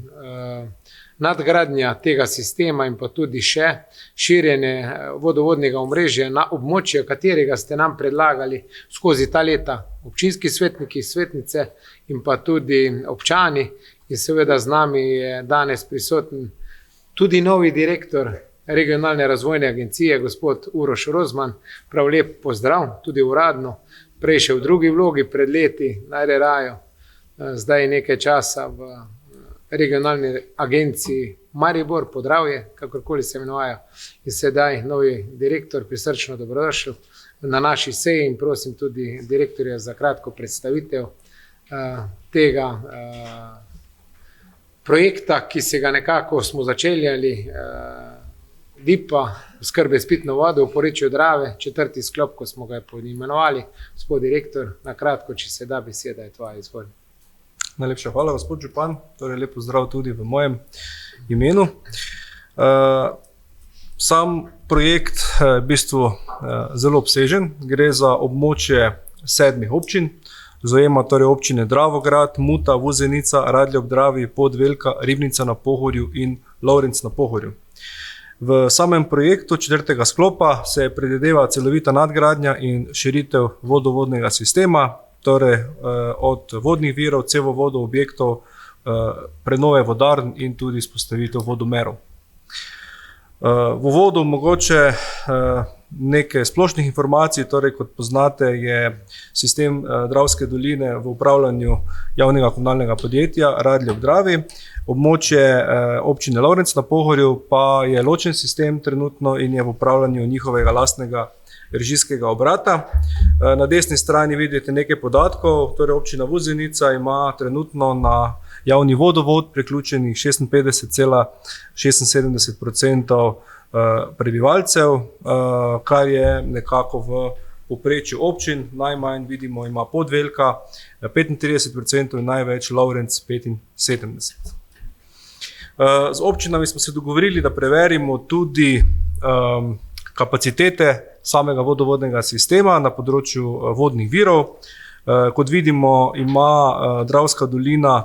nadgradnja tega sistema in pa tudi še širjenje vodovodnega omrežja na območje, katerega ste nam predlagali skozi ta leta občinski svetniki, svetnice in pa tudi občani. In seveda z nami je danes prisoten tudi novi direktor Regionalne razvojne agencije, gospod Uroš Rozman. Prav lep pozdrav, tudi uradno. Prej še v drugi vlogi pred leti na RRA-ju, zdaj nekaj časa v Regionalni agenciji Maribor, Podravje, kakorkoli se imenuje, in sedaj novi direktor, prisrčno dobrodošel na naši seji in prosim tudi direktorja za kratko predstavitev tega projekta, ki se ga nekako smo začeljali, DIP-a, oskrbe s pitno vodo v porečju Drave, 4. sklop, ko smo ga poimenovali. Gospod direktor, na kratko, če se da, beseda je tvoja, izvolj. Najlepša hvala, gospod župan. Torej, lepo zdrav tudi v mojem imenu. Sam projekt je v bistvu zelo obsežen. Gre za območje 7 občin. Zajema torej občine Dravograd, Muta, Vuzenica, Radlje ob Dravi, Podvelka, Ribnica na Pohorju in Lovrenc na Pohorju. V samem projektu 4. sklopa se predvideva celovita nadgradnja in širitev vodovodnega sistema, torej od vodnih virov, cevovodov, objektov, prenove vodarn in tudi vzpostavitev vodomerov. V uvodu mogoče nekaj splošnih informacij, torej kot poznate, je sistem Dravske doline v upravljanju javnega komunalnega podjetja Radlje ob Dravi. Območje občine Lovrenc na Pohorju pa je ločen sistem trenutno in je v upravljanju njihovega lastnega režijskega obrata. Na desni strani vidite nekaj podatkov, torej občina Vuzenica ima trenutno na javni vodovod priključenih 56,76% prebivalcev, kar je nekako v povprečju občin. Najmanj vidimo ima Podvelka 35% in največ Lovrenc 75%. Z občinami smo se dogovorili, da preverimo tudi kapacitete samega vodovodnega sistema na področju vodnih virov. Kot vidimo, ima Dravska dolina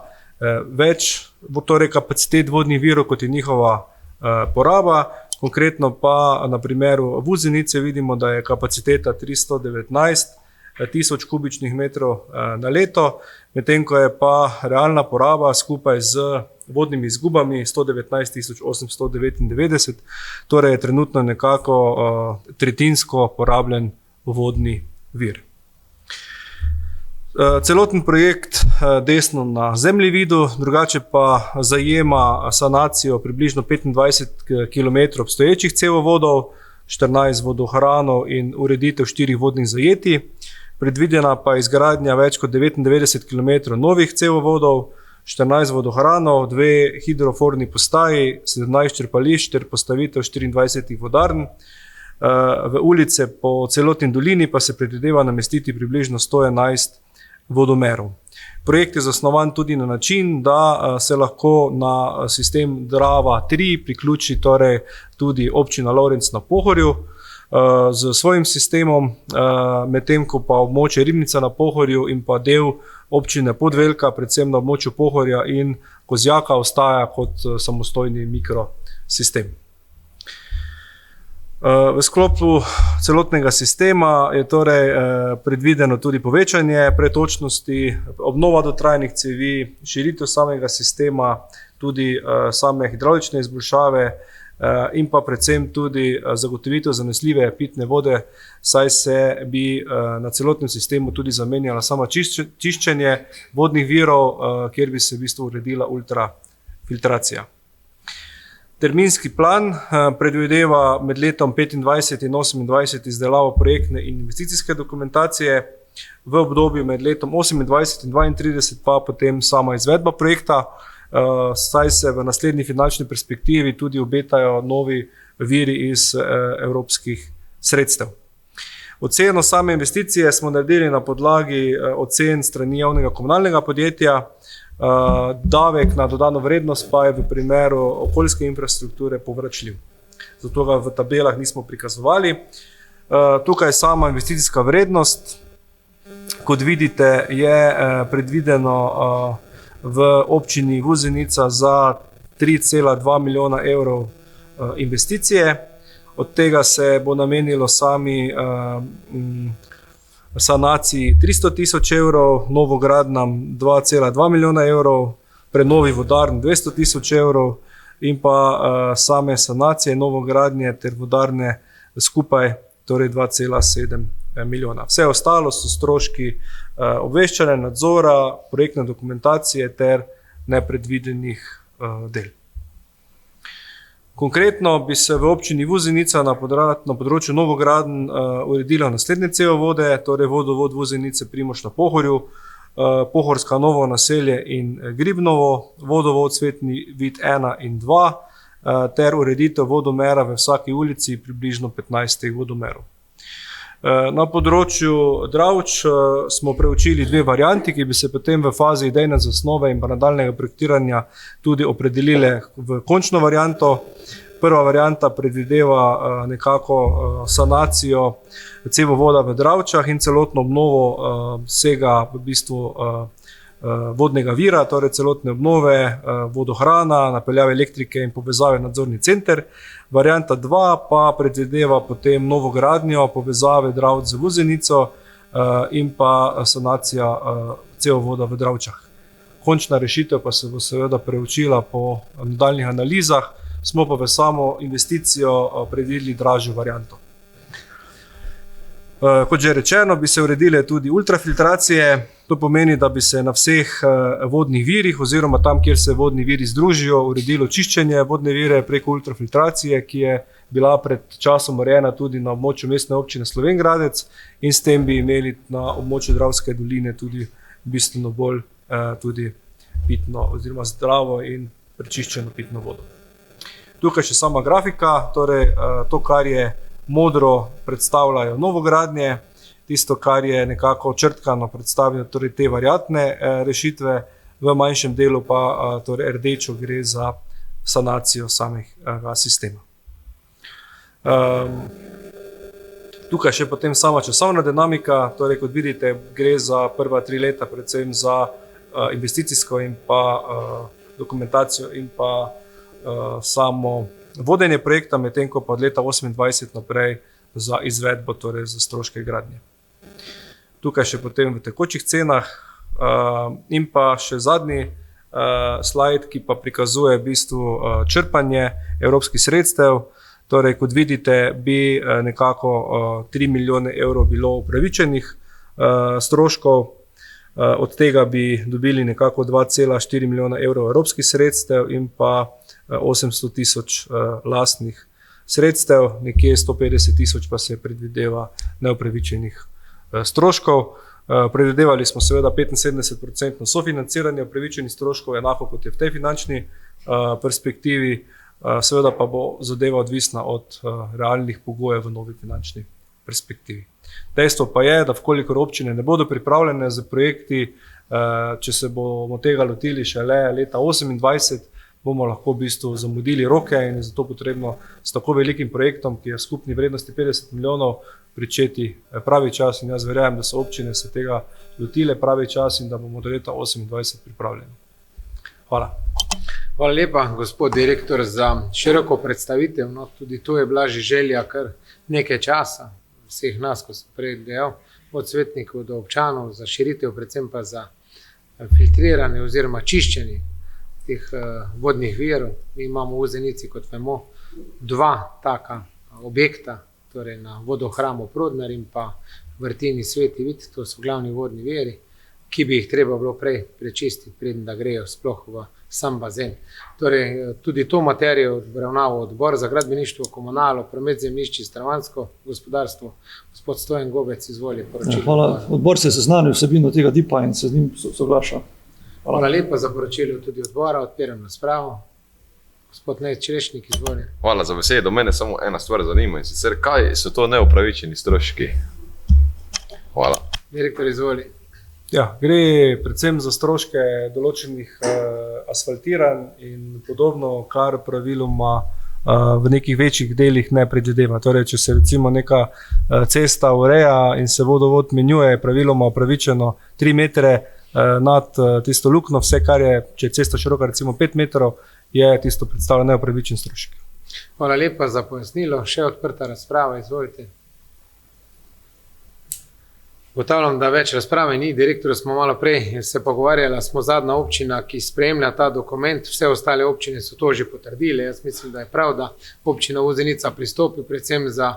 več torej kapacitet vodnih virov, kot je njihova poraba. Konkretno pa na primeru Vuzenice vidimo, da je kapaciteta 319 tisoč kubičnih metrov na leto, medtem ko je pa realna poraba skupaj z vodnimi izgubami 119 899, torej je trenutno nekako tretjinsko porabljen vodni vir. Celoten projekt desno na zemljevidu, drugače pa zajema sanacijo približno 25 km obstoječih cevovodov, 14 vodohranov in ureditev 4 vodnih zajetij. Predvidena pa je izgradnja več kot 99 km novih cevovodov, 14 vodohranov, 2 hidroforni postaji, 17 črpališč ter postavitev 24 vodarn. V ulice po celotni dolini pa se predvideva namestiti približno 111 vodomerov. Projekt je zasnovan tudi na način, da se lahko na sistem Drava 3 priključi torej tudi občina Lovrenc na Pohorju z svojim sistemom, medtem ko pa območje Ribnica na Pohorju in pa del občine Podvelka, predvsem na območju Pohorja in Kozjaka, ostaja kot samostojni mikrosistem. V sklopu celotnega sistema je torej predvideno tudi povečanje pretočnosti, obnova dotrajanih cevi, širitev samega sistema, tudi same hidravlične izboljšave in pa predvsem tudi zagotovitev zanesljive pitne vode, saj se bi na celotnem sistemu tudi zamenjala sama čiščenje vodnih virov, kjer bi se v bistvu uredila ultrafiltracija. Terminski plan predvideva med letom 25 in 28 izdelavo projektne in investicijske dokumentacije, v obdobju med letom 28 in 32 pa potem sama izvedba projekta, saj se v naslednji finančni perspektivi tudi obetajo novi viri iz evropskih sredstev. Oceno same investicije smo naredili na podlagi ocen strani javnega komunalnega podjetja. Davek na dodano vrednost pa je v primeru okoljske infrastrukture povračljiv. Zato ga v tabelah nismo prikazovali. Tukaj je sama investicijska vrednost. Kot vidite, je predvideno v občini Vuzenica za 3,2 milijona evrov investicije. Od tega se bo namenilo sami sanaciji 300 tisoč evrov, novogradnjam 2,2 milijona evrov, prenovi vodarn 200 tisoč evrov in pa same sanacije, novogradnje ter vodarne skupaj torej 2,7 milijona. Vse ostalo so stroški obveščanja, nadzora, projektne dokumentacije ter nepredvidenih del. Konkretno bi se v občini Vuzenica na področju novogradenj uredilo naslednje cevovode, torej vodovod Vuzenice Primož na Pohorju, Pohorska Novo naselje in Gribnovo, vodovod Svetni vid 1 in 2 ter ureditev vodomera v vsaki ulici, približno 15 vodomerov. Na področju Dravč smo preučili 2 varianti, ki bi se potem v fazi idejne zasnove in pa nadaljnjega projektiranja tudi opredelile v končno varianto. Prva varianta predvideva nekako sanacijo cevovoda v Dravčah in celotno obnovo vsega v bistvu vodnega vira, torej celotne obnove, vodohrana, napeljave elektrike in povezave nadzorni center. Varianta 2 pa predvideva potem novogradnjo povezave Dravč z Vuzenico in pa sanacija cevovoda v Dravčah. Končna rešitev pa se bo seveda preučila po nadaljnjih analizah, smo pa v samo investicijo predvideli dražjo varianto. Kot že rečeno, bi se uredile tudi ultrafiltracije. To pomeni, da bi se na vseh vodnih virih oziroma tam, kjer se vodni viri združijo, uredilo čiščenje vodne vire preko ultrafiltracije, ki je bila pred časom urejena tudi na območju mestne občine Slovenj Gradec, in s tem bi imeli na območju Dravske doline tudi bistveno bolj tudi pitno oziroma zdravo in prečiščeno pitno vodo. Tukaj še sama grafika, torej to, kar je modro, predstavljajo novogradnje, tisto, kar je nekako črtkano, predstavljajo torej te variantne rešitve, v manjšem delu pa torej rdečo gre za sanacijo samega sistema. Tukaj še potem sama časovna dinamika, torej kot vidite, gre za prva 3 leta, predvsem za investicijsko in pa dokumentacijo in pa samo vodenje projekta, medtem ko pa od leta 2028 naprej za izvedbo, torej za stroške gradnje. Tukaj še potem v tekočih cenah in pa še zadnji slajd, ki pa prikazuje v bistvu črpanje evropskih sredstev. Torej, kot vidite, bi nekako 3 milijone evrov bilo upravičenih stroškov, od tega bi dobili nekako 2,4 milijona evrov evropskih sredstev in pa 800 tisoč lastnih sredstev, nekje 150 tisoč pa se predvideva neupravičenih stroškov. Predvidevali smo seveda 75% sofinanciranje upravičenih stroškov, enako kot je v tej finančni perspektivi, seveda pa bo zadeva odvisna od realnih pogojev v novi finančni perspektivi. Dejstvo pa je, da vkolikor občine ne bodo pripravljene za projekti, če se bomo tega lotili šele leta 2028, bomo lahko v bistvu zamudili roke in je zato potrebno s tako velikim projektom, ki je v skupni vrednosti 50 milijonov, pričeti pravi čas, in jaz verjamem, da so občine se tega lotile pravi čas in da bomo do leta 2028 pripravljeni. Hvala. Hvala lepa, gospod direktor, za široko predstavitev. No, tudi to je bila že želja kar nekaj časa vseh nas, ko sem prej dejal, od svetnikov do občanov, za širitev, predvsem pa za filtriranje oziroma čiščenje teh vodnih virov. Mi imamo v Zenici, kot vemo, 2 taka objekta, torej na vodohramu Prodnar in pa vrtini Sveti Vid, to so glavni vodni viri, ki bi jih treba bilo prej prečistiti, preden da grejo sploh v sam bazen. Torej, tudi to materijo obravnaval Odbor za gradbeništvo, komunalo, promet zemljišč, stanovanjsko gospodarstvo. Gospod Stojan Gobec, izvoli poročilo. Hvala. Odbor se je seznanil vsebino tega DIP-a in se z njim soglaša. Hvala lepa za poročilo tudi odbora, odpiram razpravo. Gospod Nejc Črešnik, izvoli. Hvala za besedo. Mene samo ena stvar zanima, in sicer kaj so to neupravičeni stroški? Hvala. Direktor, izvoli. Ja, gre predvsem za stroške določenih asfaltiranj in podobno, kar praviloma v nekih večjih delih ne predvideva. Torej, če se recimo neka cesta ureja in se vodovod menjuje, praviloma upravičeno 3 metre nad tisto luknjo, vse kar je, če je cesta široka recimo 5 metrov, je tisto predstavlja neupravičen strošek. Hvala lepa za pojasnilo. Še odprta razprava, izvolite. Ugotavljam, da več razprave ni. Direktor, smo malo prej se pogovarjali, smo zadnja občina, ki spremlja ta dokument. Vse ostale občine so to že potrdile. Jaz mislim, da je prav, da občina Vozenica pristopi predvsem za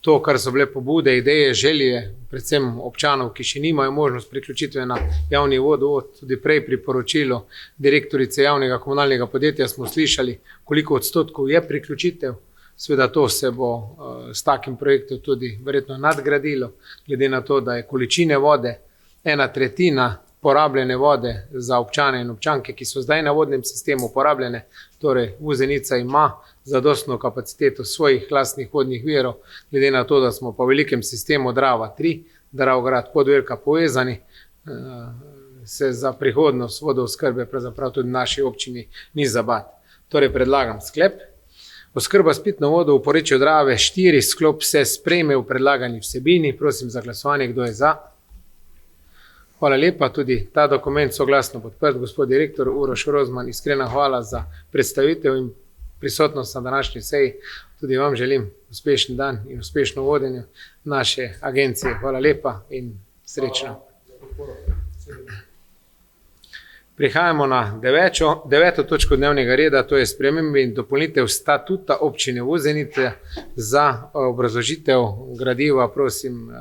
to, kar so bile pobude, ideje, želje, predvsem občanov, ki še nimajo možnost priključitve na javni vodovod. Tudi prej pri poročilu direktorice javnega komunalnega podjetja smo slišali, koliko odstotkov je priključitev. Seveda to se bo s takim projektom tudi verjetno nadgradilo, glede na to, da je količine vode 1/3 porabljene vode za občane in občanke, ki so zdaj na vodnem sistemu porabljene. Torej, Vozenica ima zadostno kapaciteto svojih lastnih vodnih virov, glede na to, da smo po velikem sistemu Drava 3, Dravograd, Podvelka povezani, se za prihodnost vodooskrbe pravzaprav tudi v naši občini ni za bati. Torej, predlagam sklep. Oskrba s pitno vodo v porečju Drave 4 sklop se sprejme v predlagani vsebini. Prosim za glasovanje, kdo je za. Hvala lepa, tudi ta dokument soglasno podprt. Gospod direktor Uroš Rozman, iskrena hvala za predstavitev in prisotnost na današnji seji. Tudi vam želim uspešen dan in uspešno vodenje naše agencije. Hvala lepa in srečno. Prihajamo na deveto točko dnevnega reda, to je spremembe in dopolnitev statuta občine Vuzenice. Za obrazložitev gradiva prosim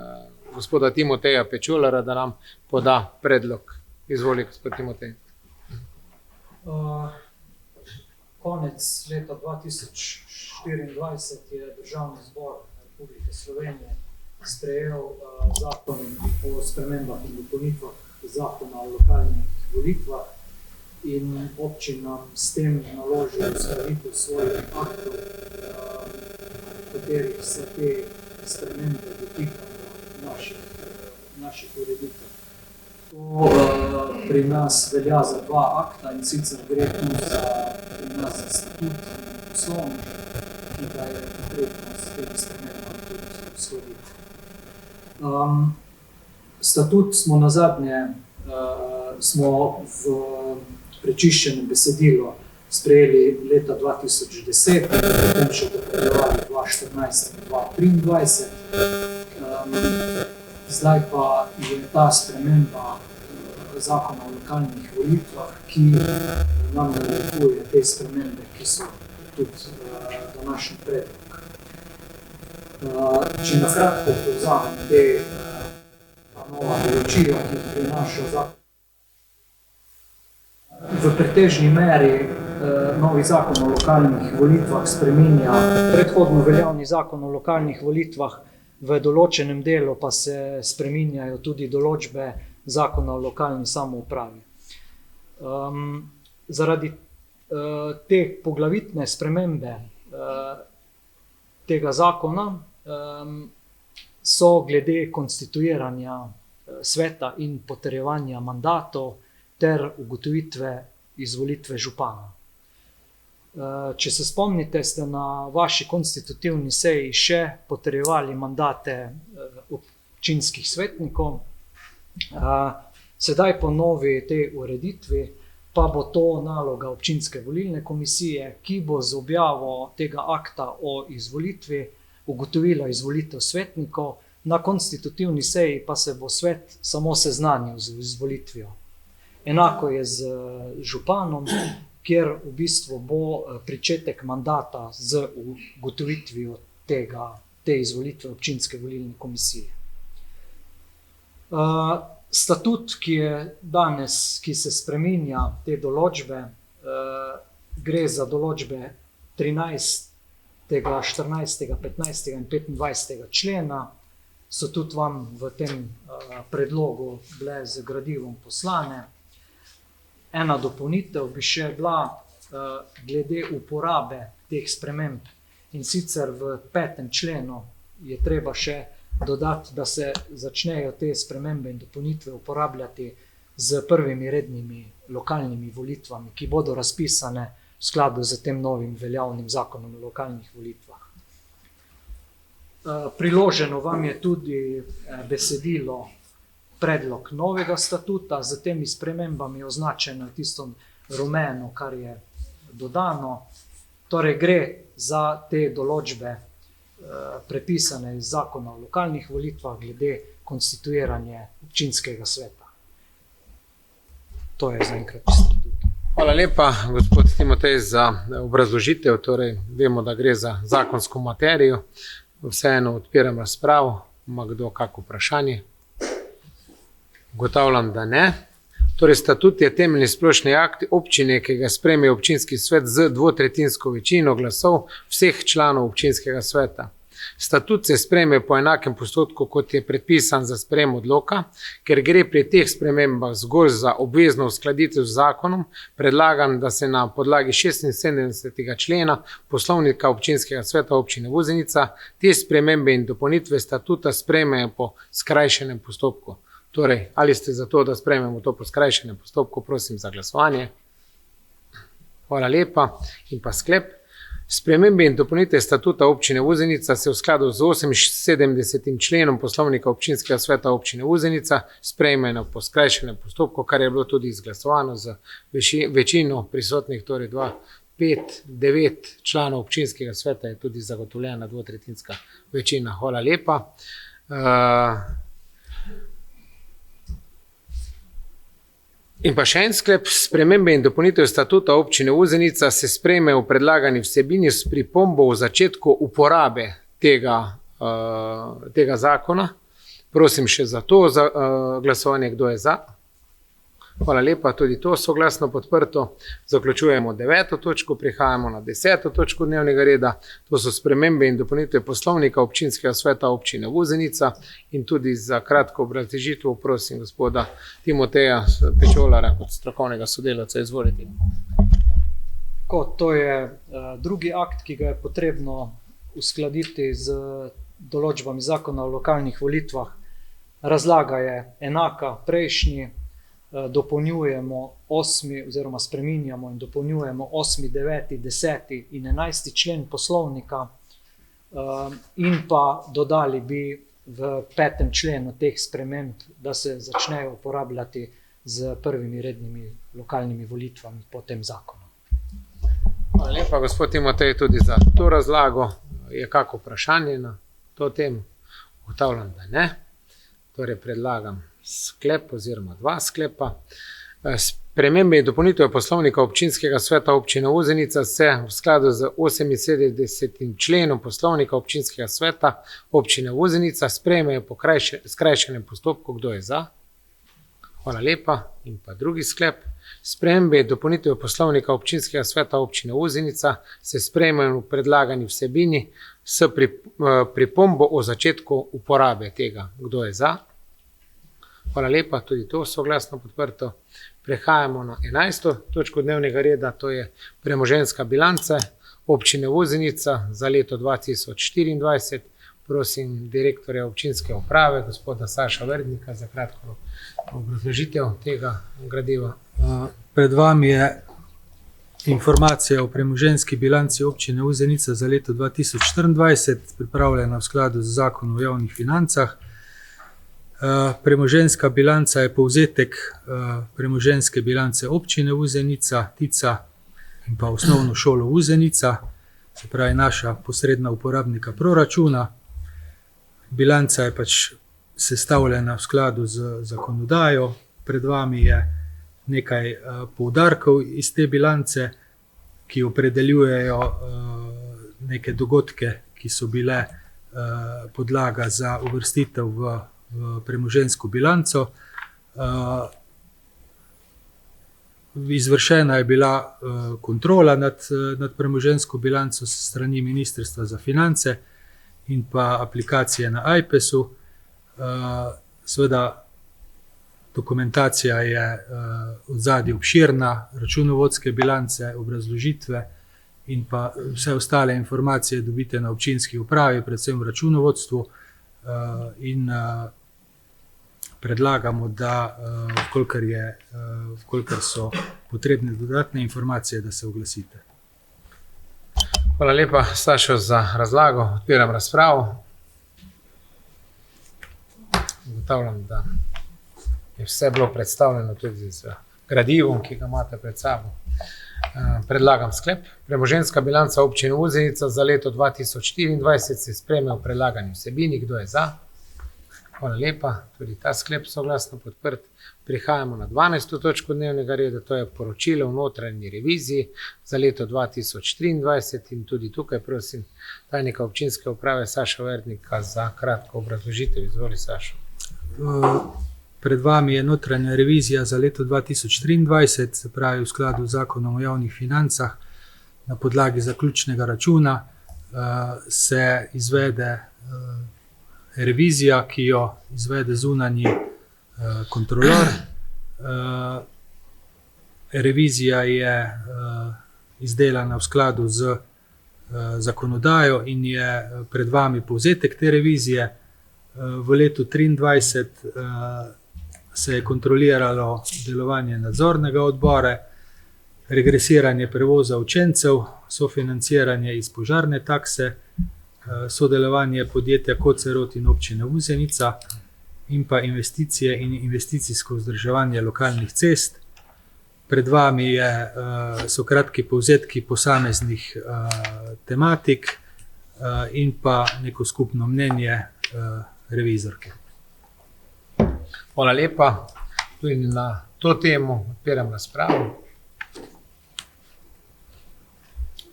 gospoda Timoteja Pečularja, da nam poda predlog. Izvoli, gospod Timotej. Konec leta 2024 je Državni zbor Republike Slovenije sprejel zakon o spremembah in dopolnitvah zakona o lokalnih volitvah in občinam s tem naložil uskladitev svojih aktov, katerih se te spremembe dotikajo naših ureditev. To pri nas velja za dva akta, in sicer gre tu pri nas za statut in poslovnik, ki ga je potrebno s temi spremembami tudi uskladiti. Statut smo nazadnje v prečiščenem besedilu sprejeli leta 2010, potem še dopolnjevali 2014 in 2023. Zdaj pa je ta sprememba zakona o lokalnih volitvah, ki nam narekuje te spremembe, ki so tudi današnji predlog. Če na kratko povzamem te nova določila, ki jih prinaša zakon. V pretežni meri novi zakon o lokalnih volitvah spreminja predhodno veljavni zakon o lokalnih volitvah, v določenem delu pa se spreminjajo tudi določbe zakona o lokalni samoupravi. Zaradi te poglavitne spremembe tega zakona so glede konstituiranja sveta in potrjevanja mandatov ter ugotovitve izvolitve župana. Če se spomnite, ste na vaši konstitutivni seji še potrjevali mandate občinskih svetnikov. Sedaj po novi tej ureditvi pa bo to naloga občinske volilne komisije, ki bo z objavo tega akta o izvolitvi ugotovila izvolitev svetnikov, na konstitutivni seji pa se bo svet samo seznanil z izvolitvijo. Enako je z županom, kjer v bistvu bo pričetek mandata z ugotovitvijo te izvolitve občinske volilne komisije. Statut, ki se spreminja te določbe, gre za določbe 13., 14., 15. in 25. člena, so tudi vam v tem predlogu bile z gradivom poslane. Ena dopolnitev bi še bila glede uporabe teh sprememb, in sicer v 5. členu je treba še dodati, da se začnejo te spremembe in dopolnitve uporabljati z prvimi rednimi lokalnimi volitvami, ki bodo razpisane v skladu z tem novim veljavnim zakonom o lokalnih volitvah. Priloženo vam je tudi besedilo, predlog novega statuta, z temi spremembami označeno tisto rumeno, kar je dodano. Torej gre za te določbe prepisane iz zakona o lokalnih volitvah glede konstituiranja občinskega sveta. To je zaenkrat statut. Hvala lepa, gospod Timotej, za obrazložitev. Torej, vemo, da gre za zakonsko materijo. Vseeno odpiram razpravo. Ima kdo kako vprašanje? Ugotavljam, da ne. Torej, statut je temeljni splošni akt občine, ki ga sprejme občinski svet z dvotretjinsko večino glasov vseh članov občinskega sveta. Statut se sprejme po enakem postopku, kot je predpisan za sprejem odloka. Ker gre pri teh spremembah zgolj za obvezno uskladitev z zakonom, predlagam, da se na podlagi 76. člena poslovnika občinskega sveta občine Vuzenica te spremembe in dopolnitve statuta sprejmejo po skrajšenem postopku. Torej, ali ste za to, da sprejmemo to po skrajšenem postopku, prosim za glasovanje. Hvala lepa. In pa sklep. Spremembe in dopolnitve statuta občine Vuzenica se v skladu z 78. členom poslovnika občinskega sveta občine Vuzenica sprejmejo po skrajšenem postopku, kar je bilo tudi izglasovano z večino prisotnih, torej 9 članov občinskega sveta je tudi zagotovljena dvotretjinska večina. Hvala lepa. In pa še en sklep, spremembe in dopolnitev statuta občine Uzenica se sprejme v predlagani vsebini s pripombo v začetku uporabe tega zakona. Prosim še za to glasovanje, kdo je za. Hvala lepa, tudi to soglasno podprto. Zaključujemo 9. točko, prihajamo na 10. točko dnevnega reda. To so spremembe in dopolnitve poslovnika občinskega sveta občine Uzenica in tudi za kratko obrazložitev prosim gospoda Timoteja Pečolara kot strokovnega sodelavca. Izvolite. To je drugi akt, ki ga je potrebno uskladiti z določbami zakona o lokalnih volitvah. Razlaga je enaka prejšnji. Dopolnjujemo 8. oziroma spreminjamo in dopolnjujemo 8., 9., 10. in 11. člen poslovnika in pa dodali bi v 5. členu teh sprememb, da se začnejo uporabljati z prvimi rednimi lokalnimi volitvami po tem zakonu. Hvala lepa, gospod Timotej, tudi za to razlago. Je kako vprašanje na to temo? Ugotavljam, da ne. Torej predlagam sklep oziroma 2 sklepa. Spremembe in dopolnitve poslovnika občinskega sveta občine Uzenica se v skladu z 78. členom poslovnika občinskega sveta občine Uzenica sprejmejo po skrajšanem postopku. Kdo je za? Hvala lepa. In pa drugi sklep. Spremembe in dopolnitve poslovnika občinskega sveta občine Uzenica se sprejmejo v predlagani vsebini s pripombo o začetku uporabe tega. Kdo je za? Hvala lepa, tudi to soglasno podprto. Prehajamo na 11. točko dnevnega reda, to je premoženjska bilanca občine Uzenica za leto 2024. Prosim direktorja občinske uprave, gospoda Saša Verdnika, za kratko obrazložitev tega gradiva. Pred vami je informacija o premoženjski bilanci občine Uzenica za leto 2024, pripravljena v skladu z zakonom o javnih financah. Premoženjska bilanca je povzetek premoženjske bilance občine Uzenica, Tica in pa osnovno šolo Uzenica, se pravi naša posredna uporabnika proračuna. Bilanca je pač sestavljena v skladu z zakonodajo. Pred vami je nekaj poudarkov iz te bilance, ki opredeljujejo neke dogodke, ki so bile podlaga za uvrstitev v premoženjsko bilanco. Izvršena je bila kontrola nad premoženjsko bilanco s strani Ministrstva za finance in pa aplikacije na iPesu. Seveda dokumentacija je odzadaj obširna, računovodske bilance, obrazložitve in pa vse ostale informacije dobite na občinski upravi, predvsem v računovodstvu, in predlagamo, da vkolikor so potrebne dodatne informacije, da se oglasite. Hvala lepa, Sašo, za razlago. Odpiram razpravo. Ugotavljam, da je vse bilo predstavljeno tudi z gradivom, ki ga imate pred sabo. Predlagam sklep. Premoženjska bilanca občine Uzenica za leto 2024 se sprejme v predlagani vsebini. Kdo je za? Hvala lepa, tudi ta sklep soglasno podprt. Prihajamo na 12. točko dnevnega reda, to je poročilo o notranji reviziji za leto 2023 in tudi tukaj prosim tajnika občinske uprave Saša Verdnika za kratko obrazložitev. Izvoli, Sašo. Pred vami je notranja revizija za leto 2023, se pravi v skladu z zakonom o javnih financah. Na podlagi zaključnega računa se izvede revizija, ki jo izvede zunanji kontrolor. Revizija je izdelana v skladu z zakonodajo in je pred vami povzetek te revizije. V letu 2023 se je kontroliralo delovanje nadzornega odbora, regresiranje prevoza učencev, sofinanciranje iz požarne takse, sodelovanje podjetja Kocerot in občine Uzenica in pa investicije in investicijsko vzdrževanje lokalnih cest. Pred vami so kratki povzetki posameznih tematik in pa neko skupno mnenje revizorke. Hvala lepa. Tudi na to temo odpiram razpravo.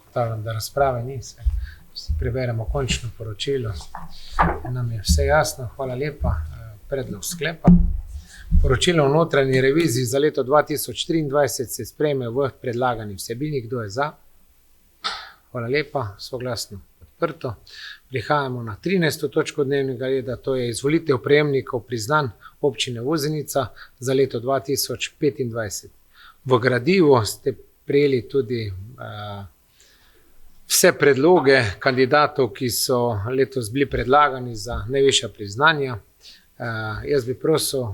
Ugotavljam, da razprave ni, si preberemo končno poročilo. Nam je vse jasno, hvala lepa. Predlog sklepa. Poročilo o notranji reviziji za leto 2023 se sprejme v predlagani vsebini. Kdo je za? Hvala lepa, soglasno podprto. Prihajamo na 13. točko dnevnega reda, to je izvolitev prejemnikov priznanj občine Vuzenica za leto 2025. V gradivu ste prejeli tudi vse predloge kandidatov, ki so letos bili predlagani za najvišja priznanja. Jaz bi prosil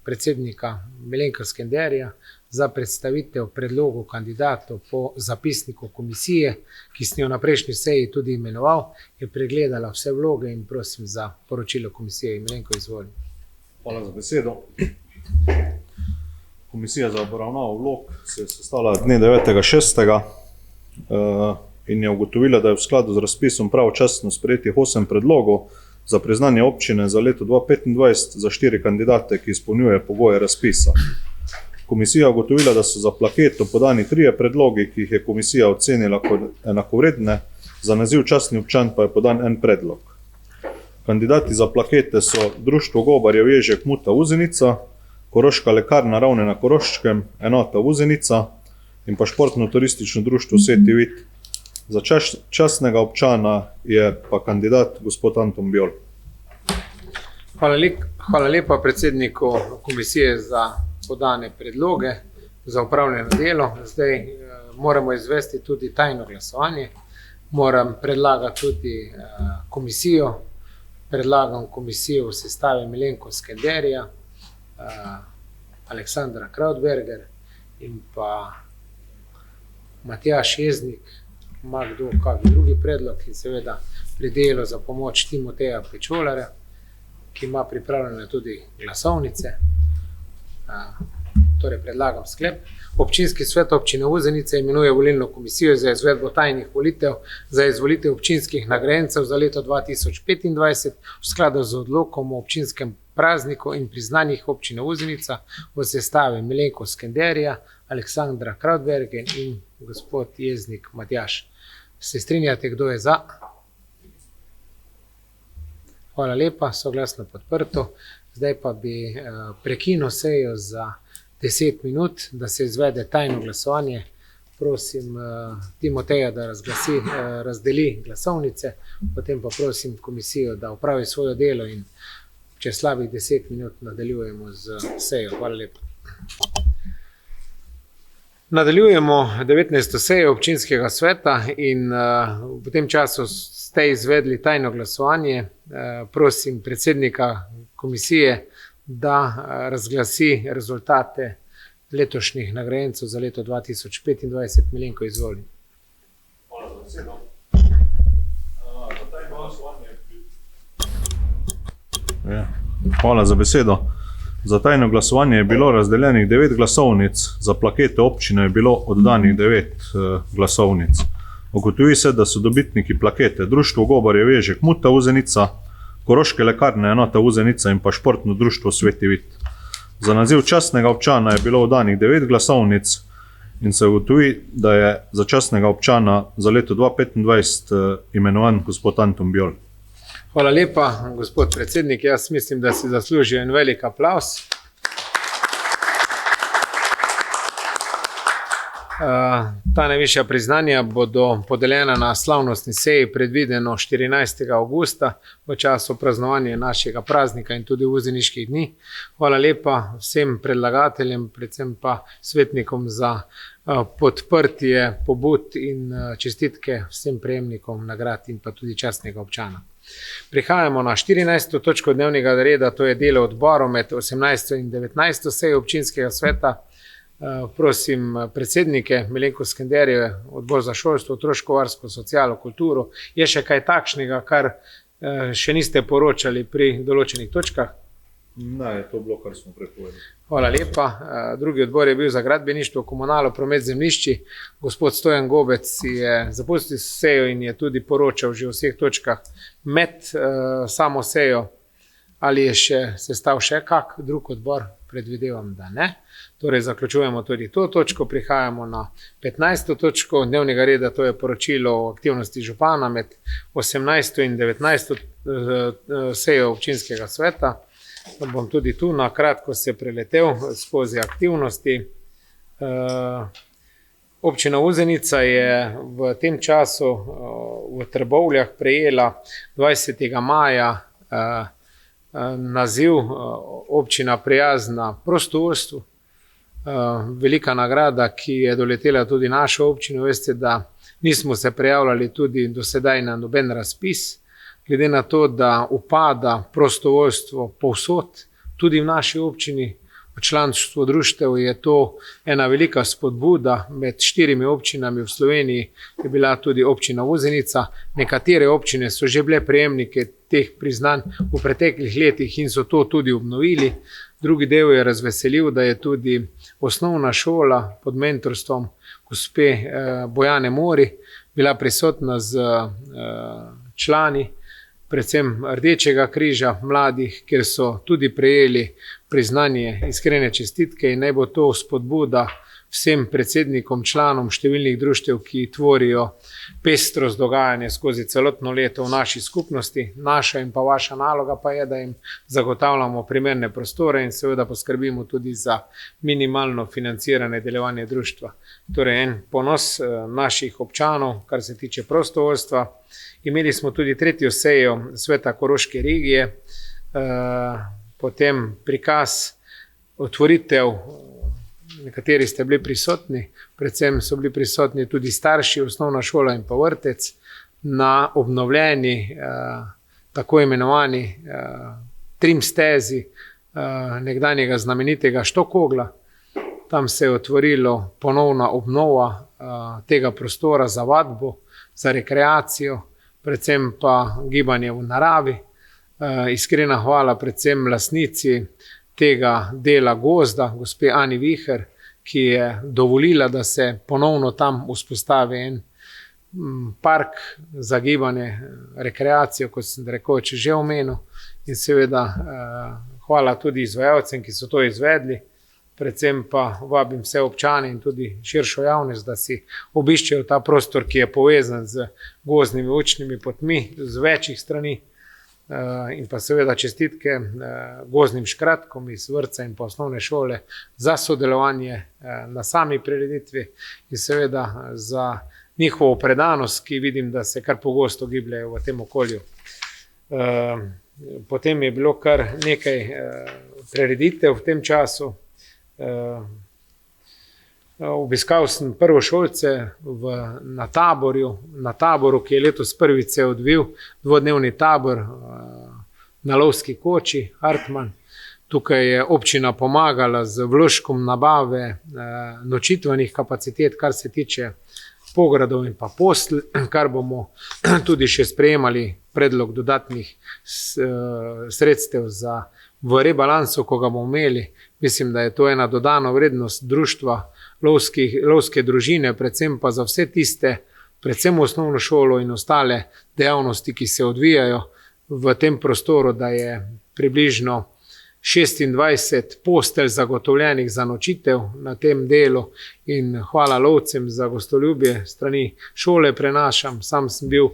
predsednika Milenka Skenderja za predstavitev predlogov kandidatov po zapisniku komisije, ki sem jo na prejšnji seji tudi imenoval, je pregledala vse vloge in prosim za poročilo komisije. Milenko, izvoli. Hvala za besedo. Komisija za obravnavo vlog se je sestala dne 9.6. In je ugotovila, da je v skladu z razpisom pravočasno sprejetih 8 predlogov za priznanje občine za leto 2025 za 4 kandidate, ki izpolnjuje pogoje razpisa. Komisija je ugotovila, da so za plaketo podani 3 predlogi, ki jih je komisija ocenila kot enakovredne, za naziv častni občan pa je podan en predlog. Kandidati za plakete so Društvo Gobarjev Ježek Muta Vuzenica, Koroška lekarna Ravne na Koroškem, enota Vuzenica in pa Športno-turistično društvo Sveti Vid. Za častnega občana je pa kandidat gospod Anton Bjol. Hvala lepa predsedniku komisije za podane predloge za opravljeno delo. Zdaj moramo izvesti tudi tajno glasovanje. Moram predlagati tudi komisijo. Predlagam komisijo v sestavi Milenko Skenderja, Aleksandra Krautberger in pa Matjaž Jeznik. Ima kdo kakšen drugi predlog in seveda pri delu za pomoč Timoteja Pečolarja, ki ima pripravljene tudi glasovnice. Torej predlagam sklep. Občinski svet občine Vuzenica imenuje volilno komisijo za izvedbo tajnih volitev za izvolitev občinskih nagrajencev za leto 2025 v skladu z odlokom o občinskem prazniku in priznanjih občine Vuzenica v sestavi Milenko Skenderja, Aleksandra Krautberger in gospod Jeznik Matjaž. Se strinjate, kdo je za? Hvala lepa, soglasno podprto. Zdaj pa bi prekinil sejo za 10 minut, da se izvede tajno glasovanje. Prosim Timoteja, da razdeli glasovnice, potem pa prosim komisijo, da opravi svoje delo in čez slabih 10 minut nadaljujemo z sejo. Hvala lepa. Nadaljujemo 19. sejo občinskega sveta in v tem času ste izvedli tajno glasovanje. Prosim predsednika komisije, da razglasi rezultate letošnjih nagrajencev za leto 2025. Milenko, izvoli. Hvala za besedo. Hvala za besedo. Za tajno glasovanje je bilo razdeljenih 9 glasovnic, za plakete občine je bilo oddanih 9 glasovnic. Ugotovi se, da so dobitniki plakete Društvo Gobarjev Ježek Muta Vuzenica, Koroške lekarne enota Vuzenica in pa Športno društvo Sveti Vid. Za naziv častnega občana je bilo oddanih 9 glasovnic in se ugotovi, da je za častnega občana za leto 2025 imenovan gospod Anton Bjol. Hvala lepa, gospod predsednik. Jaz mislim, da si zaslužijo en velik aplavz. Ta najvišja priznanja bodo podeljena na slavnostni seji, predvideno 14. avgusta v času praznovanja našega praznika in tudi vuzeniških dni. Hvala lepa vsem predlagateljem, predvsem pa svetnikom za podprtje pobud in čestitke vsem prejemnikom nagrad in pa tudi častnega občana. Prihajamo na 14. točko dnevnega reda, to je delo odborov med 18. in 19. sejo občinskega sveta. Prosim predsednike Milenko Skenderje, odbor za šolstvo, otroško varstvo, socialo, kulturo. Je še kaj takšnega, kar še niste poročali pri določenih točkah? Ne, je to bilo, kar smo prepovedali. Hvala lepa. Drugi odbor je bil za gradbeništvo, komunalo, promet, zemljišči. Gospod Stojan Gobec je zapustil sejo in je tudi poročal že o vseh točkah med samo sejo. Ali je sestav še kak drug odbor? Predvidevam, da ne. Torej, zaključujemo tudi to točko, prihajamo na 15. točko dnevnega reda, to je poročilo o aktivnosti župana med 18. in 19. sejo občinskega sveta. Bom tudi tu na kratko se preletel skozi aktivnosti. Občina Uzenica je v tem času v Trbovljah prejela 20. maja naziv občina prijazna prostovoljstvu. Velika nagrada, ki je doletela tudi našo občino. Veste, da nismo se prijavljali tudi do sedaj na noben razpis, glede na to, da upada prostovoljstvo povsod, tudi v naši občini. V članstvu društev je to ena velika spodbuda. Med 4 občinami v Sloveniji je bila tudi občina Uzenica. Nekatere občine so že bile prejemnike teh priznanj v preteklih letih in so to tudi obnovili. Drugi del je razveseljiv, da je tudi osnovna šola pod mentorstvom gospe Bojane Mori bila prisotna z člani, predvsem Rdečega križa mladih, kjer so tudi prejeli priznanje, iskrene čestitke, in naj bo to spodbuda vsem predsednikom, članom številnih društev, ki tvorijo pestrost dogajanja skozi celotno leto v naši skupnosti. Naša in pa vaša naloga pa je, da jim zagotavljamo primerne prostore in seveda poskrbimo tudi za minimalno financiranje delovanja društva. Torej, en ponos naših občanov, kar se tiče prostovoljstva. Imeli smo tudi 3. sejo Sveta Koroške regije, potem prikaz, otvoritev, nekateri ste bili prisotni, predvsem so bili prisotni tudi starši, osnovna šola in pa vrtec, na obnovljeni, tako imenovani trim stezi nekdanjega znamenitega Štokogla. Tam se je otvorilo ponovna obnova tega prostora za vadbo, za rekreacijo, predvsem pa gibanje v naravi. Iskrena hvala predvsem lastnici tega dela gozda, gospe Ani Viher, ki je dovolila, da se ponovno tam vzpostavi en park za gibanje, rekreacijo, kot sem rekoč že omenil. In seveda hvala tudi izvajalcem, ki so to izvedli. Predvsem pa vabim vse občane in tudi širšo javnost, da si obiščejo ta prostor, ki je povezan z gozdnimi učnimi potmi z večjih strani. In pa seveda čestitke gozdnim škratkom iz vrtca in pa osnovne šole za sodelovanje na sami prireditvi in seveda za njihovo predanost, ki vidim, da se kar pogosto gibljajo v tem okolju. Potem je bilo kar nekaj prireditev v tem času. Obiskal sem prvošolce na taboru, ki je letos prvič se odvil, dvodnevni tabor na Lovski koči, Hartmann. Tukaj je občina pomagala z vložkom nabave nočitvenih kapacitet, kar se tiče pogradov in pa postelj, kar bomo tudi še sprejemali predlog dodatnih sredstev v rebalansu, ko ga bomo imeli. Mislim, da je to ena dodana vrednost društva, lovske družine, predvsem pa za vse tiste, predvsem osnovno šolo in ostale dejavnosti, ki se odvijajo v tem prostoru, da je približno 26 postelj zagotovljenih za nočitev na tem delu in hvala lovcem za gostoljubje strani šole prenašam. Sam sem bil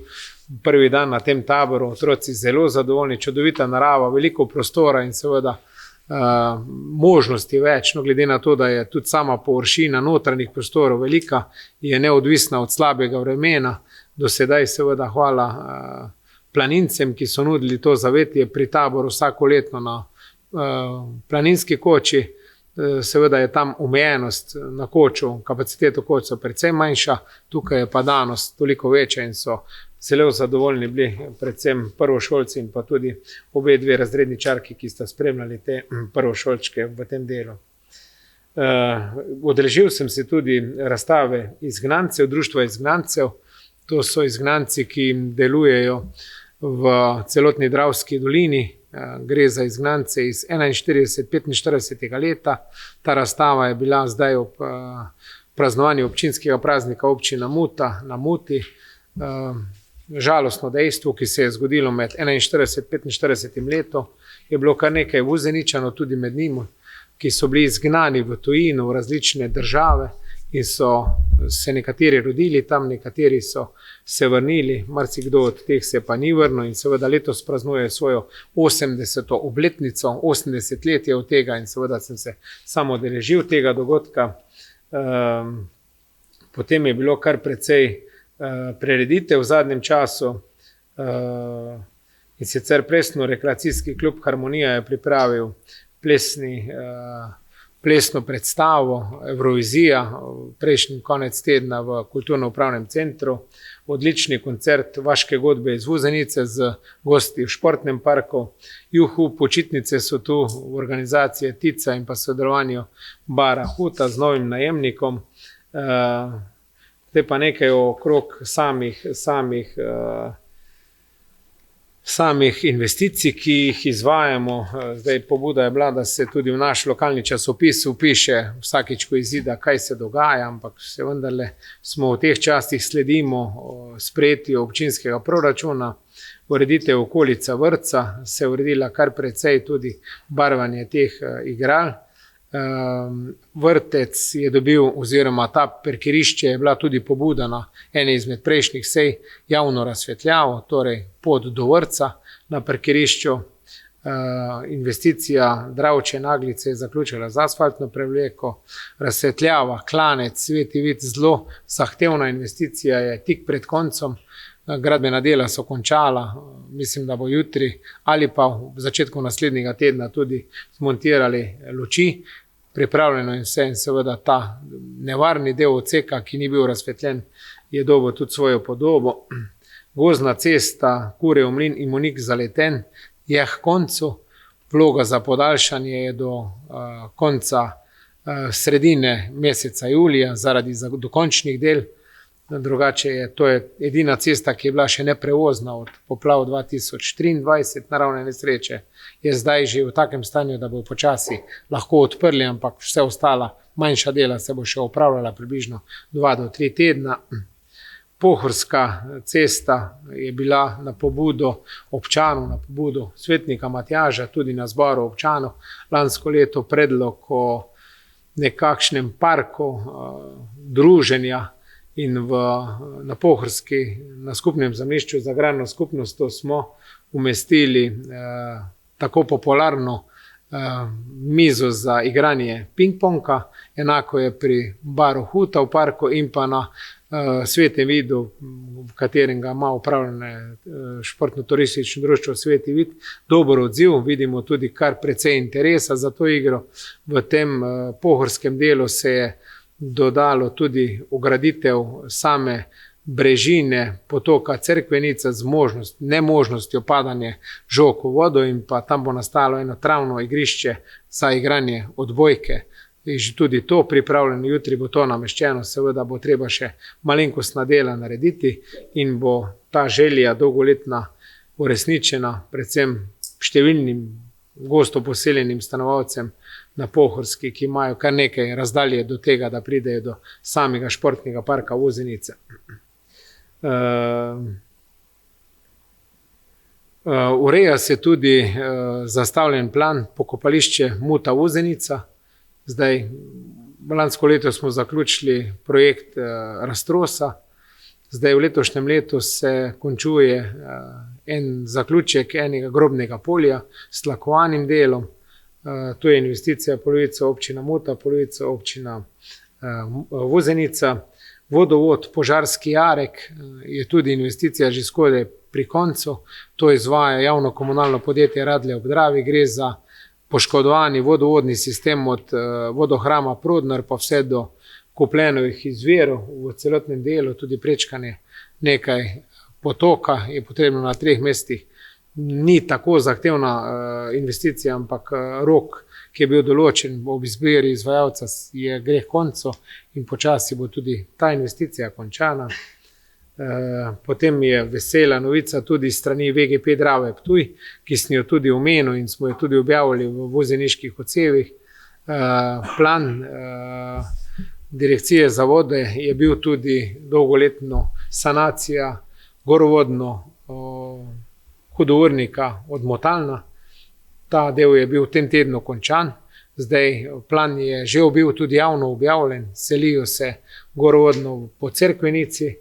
prvi dan na tem taboru, otroci zelo zadovoljni, čudovita narava, veliko prostora in seveda možnosti več, no, glede na to, da je tudi sama površina notranjih prostorov velika, je neodvisna od slabega vremena. Do sedaj seveda hvala planincem, ki so nudili to zavetje pri taboru vsako letno na Planinski koči. Seveda je tam omejenost na koču, kapaciteto koča precej manjša, tukaj je pa danost toliko večja in so zelo zadovoljni bili, predvsem prvošolci in pa tudi obe dve razredničarki, ki sta spremljali te prvošolčke v tem delu. Udeležil sem se tudi razstave izgnancev, društva izgnancev. To so izgnanci, ki delujejo v celotni Dravski dolini. Gre za izgnance iz 41-45 leta. Ta razstava je bila zdaj ob praznovanju občinskega praznika občina Muta na Muti. žalostno dejstvo, ki se je zgodilo med 41 in 45 letom. Je bilo kar nekaj Vuzeničanov, tudi med njimi, ki so bili izgnani v tujino, v različne države in so se nekateri rodili tam, nekateri so se vrnili, marsikdo od teh se pa ni vrnil in seveda letos praznuje svojo 80. obletnico, 80 let je od tega in seveda sem se samo udeležil tega dogodka. Potem je bilo kar precej prireditev v zadnjem času in sicer Plesno-rekreacijski klub Harmonija je pripravil plesno predstavo Evrovizija prejšnji konec tedna v Kulturno-upravnem centru, odlični koncert Vaške godbe iz Vuzenice z gosti v športnem parku, Juhu, počitnice so tu v organizaciji Tica in pa sodelovanju Bara Huta z novim najemnikom. Zdaj pa nekaj okrog samih investicij, ki jih izvajamo. Zdaj pobuda je bila, da se tudi v naš lokalni časopis vpiše vsakič, ko izida, kaj se dogaja, ampak se vendarle smo v teh časih sledimo sprejetju občinskega proračuna, ureditev okolica vrtca, se je uredila kar precej tudi barvanje teh igral. Vrtec je dobil oziroma ta parkirišče je bila tudi pobuda na eni izmed prejšnjih sej javno razsvetljavo, torej pot do vrtca na parkirišču. Investicija Dravče Naglice je zaključila z asfaltno prevleko, razsvetljava Klanec, Sveti Vid, zelo zahtevna investicija je tik pred koncem. Gradbena dela so končala, mislim, da bo jutri ali pa v začetku naslednjega tedna tudi zmontirali luči, pripravljeno in vse in seveda ta nevarni del odseka, ki ni bil razsvetljen, je dobil tudi svojo podobo. Gozdna cesta Kurjev mlin in Monik Zaleten je k koncu, vloga za podaljšanje je do konca sredine meseca julija zaradi dokončnih del. Drugače to je edina cesta, ki je bila še neprevozna od poplav 2023, naravne nesreče je zdaj že v takem stanju, da bo počasi lahko odprli, ampak vse ostala manjša dela se bo še upravljala približno 2 do 3 tedna. Pohorska cesta je bila na pobudo občanov, na pobudo svetnika Matjaža, tudi na zboru občanov, lansko leto predlog o nekakšnem parku druženja. In na Pohorski, na skupnem zemljišču za agrarno skupnost smo umestili tako popularno mizo za igranje ping-ponga, enako je pri Baru Huta v parku in pa na Svetem Vidu, v katerem ga ima upravljene športno-turistično društvo Sveti Vid. Dober odziv, vidimo tudi kar precej interesa za to igro. V tem pohorskem delu se je dodalo tudi ugraditev same brežine potoka Cerkvenica z nemožnostjo padanja žog v vodo in pa tam bo nastalo eno travno igrišče za igranje odbojke. Je že tudi to pripravljeno, jutri bo to nameščeno, seveda bo treba še malenkostna dela narediti in bo ta želja dolgoletna uresničena, predvsem številnim gosto poseljenim stanovalcem na Pohorski, ki imajo kar nekaj razdalje do tega, da pridejo do samega športnega parka Vuzenice. Ureja se tudi zastavljen plan pokopališče Muta Vuzenica. Zdaj, lansko leto smo zaključili projekt Rastrosa. Zdaj v letošnjem letu se končuje en zaključek enega grobnega polja s tlakovanim delom. To je investicija polovica občina Muta, polovica občina Vuzenica. Vodovod Požarski jarek je tudi investicija že skoraj pri koncu. To izvaja javno komunalno podjetje Radlje ob Dravi. Gre za poškodovani vodovodni sistem od vodohrama Prodnar pa vse do Koplenovih izvirov v celotnem delu, tudi prečkanje nekaj potoka je potrebno na 3 mestih. Ni tako zahtevna investicija, ampak rok, ki je bil določen ob izbiri izvajalca, gre k koncu in počasi bo tudi ta investicija končana. Potem je vesela novica tudi strani VGP Drave Ptuj, ki sem jo tudi omenil in smo jo tudi objavili v vozeniških odsevih. Plan Direkcije za vode je bil tudi dolgoletno sanacija gorovodno hudournika od Motalna. Ta del je bil v tem tednu končan. Zdaj plan je že bil tudi javno objavljen, selijo se gorovodno po Cerkvenici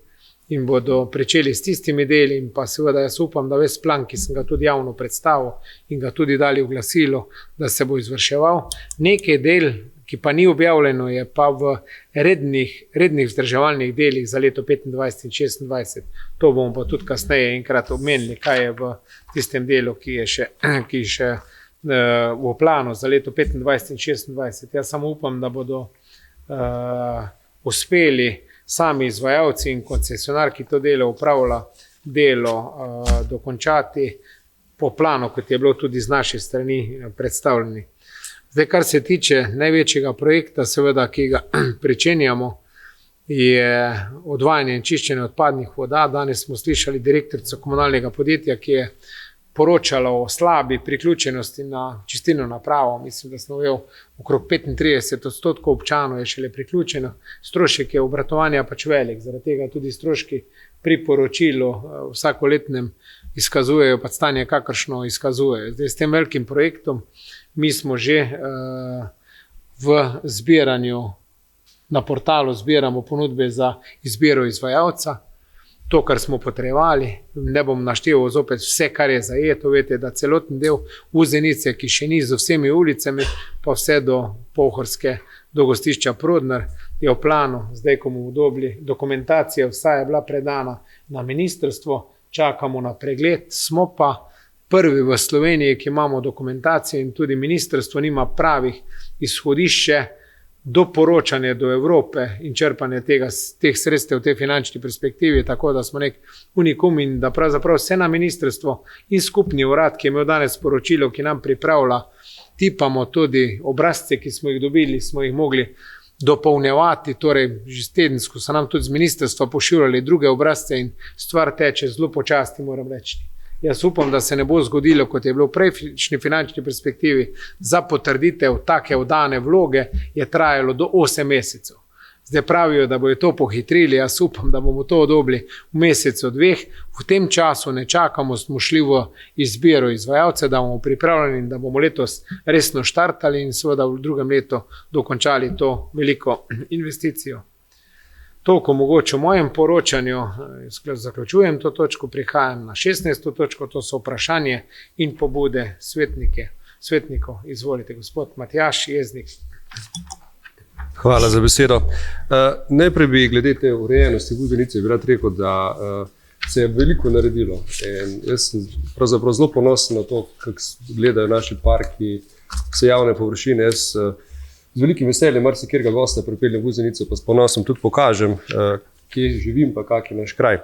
in bodo pričeli s tistimi deli in pa seveda jaz upam, da ves plan, ki sem ga tudi javno predstavil in ga tudi dali v glasilo, da se bo izvrševal. Nekaj del, ki pa ni objavljeno, je pa v rednih vzdrževalnih delih za leto 25 in 26. To bomo pa tudi kasneje enkrat omenili, kaj je v tistem delu, ki je še v planu za leto 25 in 26. Jaz samo upam, da bodo uspeli sami izvajalci in koncesionar, ki to delo upravlja, delo dokončati po planu, kot je bilo tudi z naše strani predstavljeni. Zdaj, kar se tiče največjega projekta, seveda, ki ga pričenjamo, je odvajanje in čiščenje odpadnih voda. Danes smo slišali direktorico komunalnega podjetja, ki je poročala o slabi priključenosti na čistilno napravo. Mislim, da smo okrog 35% občanov je šele priključeno. Strošek je obratovanja pač velik, zaradi tega tudi stroški pri poročilu vsakoletnem izkazujejo pa stanje, kakršno izkazujejo. Zdaj, s tem velikim projektom mi smo že v zbiranju, na portalu zbiramo ponudbe za izbiro izvajalca. To, kar smo potrebovali, ne bom našteval zopet vse, kar je zajeto, veste, da celoten del Vuzenice, ki še ni z vsemi ulicami, pa vse do Pohorske, do gostišča Prodnar, je v planu. Zdaj, ko bomo dobili dokumentacijo, vsa je bila predana na ministrstvo, čakamo na pregled, smo pa prvi v Sloveniji, ki imamo dokumentacijo in tudi ministrstvo nima pravih izhodišče do poročanja do Evrope in črpanja teh sredstev v tej finančni perspektivi, tako da smo nek unikum in da pravzaprav vse na ministrstvo in skupni urad, ki je imel danes poročilo, ki nam pripravlja, tipamo tudi obrazce, ki smo jih dobili, smo jih mogli dopolnjevati, torej že tedensko so nam tudi z ministrstva pošiljali druge obrazce in stvar teče zelo počasti, moram reči. Jaz upam, da se ne bo zgodilo, kot je bilo v prejšnji finančni perspektivi, za potrditev take oddane vloge je trajalo do 8 mesecev. Zdaj pravijo, da bojo to pohitrili, jaz upam, da bomo to dobili v mesecu, dveh. V tem času ne čakamo, smo šli v izbiro izvajalce, da bomo pripravljeni in da bomo letos resno štartali in seveda v drugem letu dokončali to veliko investicijo. Toliko mogoče v mojem poročanju, zaključujem to točko, prihajam na 16. točko, to so vprašanje in pobude svetnikov. Izvolite, gospod Matjaž Jeznik. Hvala za besedo. Najprej bi glede te urejenosti Vuzenice bi rad rekel, da se je veliko naredilo. In jaz sem pravzaprav zelo ponosen na to, kako gledajo naši parki, vse javne površine. Jaz z velikim veseljem marsikjerga gosta pripeljem v Vuzenico, pa s ponosom tudi pokažem, kje živim, pa kak je naš kraj.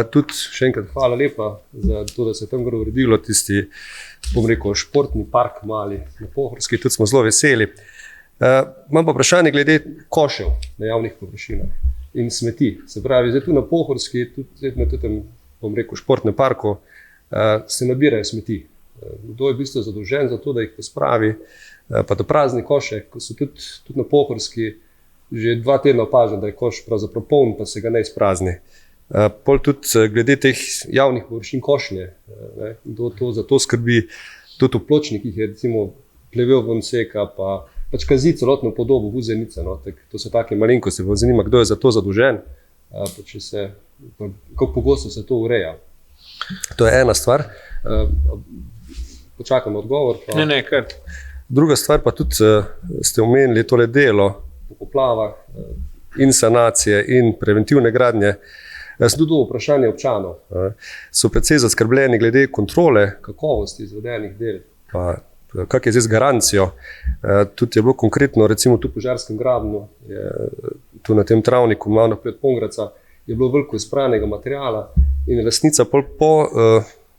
Tudi še enkrat hvala lepa za to, da se je tam gor uredilo tisti, bom rekel, športni park mali na Pohorski, tudi smo zelo veseli. Imam pa vprašanje glede košev na javnih površinah in smeti. Se pravi, zdaj tu na Pohorski, tudi na tem, bom rekel, športnem parku, se nabirajo smeti. Kdo je v bistvu zadolžen za to, da jih pospravi, pa da prazni koše, ko so tudi na Pohorski že 2 tedna opažen, da je koš pravzaprav poln, pa se ga ne izprazni. Pol tudi glede teh javnih površin košnje, kdo to za to skrbi, tudi v Pločnikih je recimo plevel ven seka, pa pač kazi celotno podobo Vuzenice. No? To so take malenkosti, me zanima, kdo je za to zadolžen, kako pogosto se to ureja. To je ena stvar. Počakam odgovor. Pa. Ne, kar. Druga stvar pa tudi ste omenili tole delo po poplavah in sanacije in preventivne gradnje. Sem tudi vprašanje občanov. So precej zaskrbljeni glede kontrole kakovosti izvedenih del, pa kak je zdaj z garancijo. Tudi je bilo konkretno, recimo tu v Požarskem Grabnu, tu na tem travniku, malo naprej od Pongraca, je bilo veliko izpranega materijala in lastnica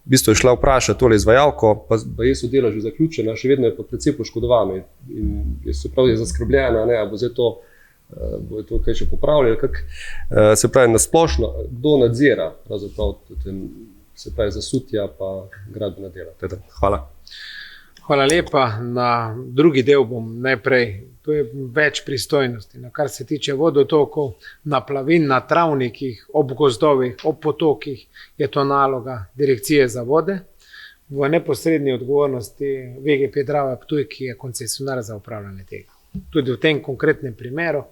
v bistvu je šla vprašati tole izvajalko, pa je so dela že zaključena, še vedno je pa precej poškodovano in je zaskrbljena, a bo zdaj to kaj še popravljali, se pravi na splošno, kdo nadzira pravzaprav se pravi zasutja pa gradbena dela. Hvala. Hvala lepa. Na drugi del bom najprej. To je več pristojnosti, na kar se tiče vodotokov, naplavin na travnikih, ob gozdovih, ob potokih, je to naloga Direkcije za vode. V neposrednji odgovornosti VGP Drava Ptuj, ki je koncesionar za upravljanje tega. Tudi v tem konkretnem primeru,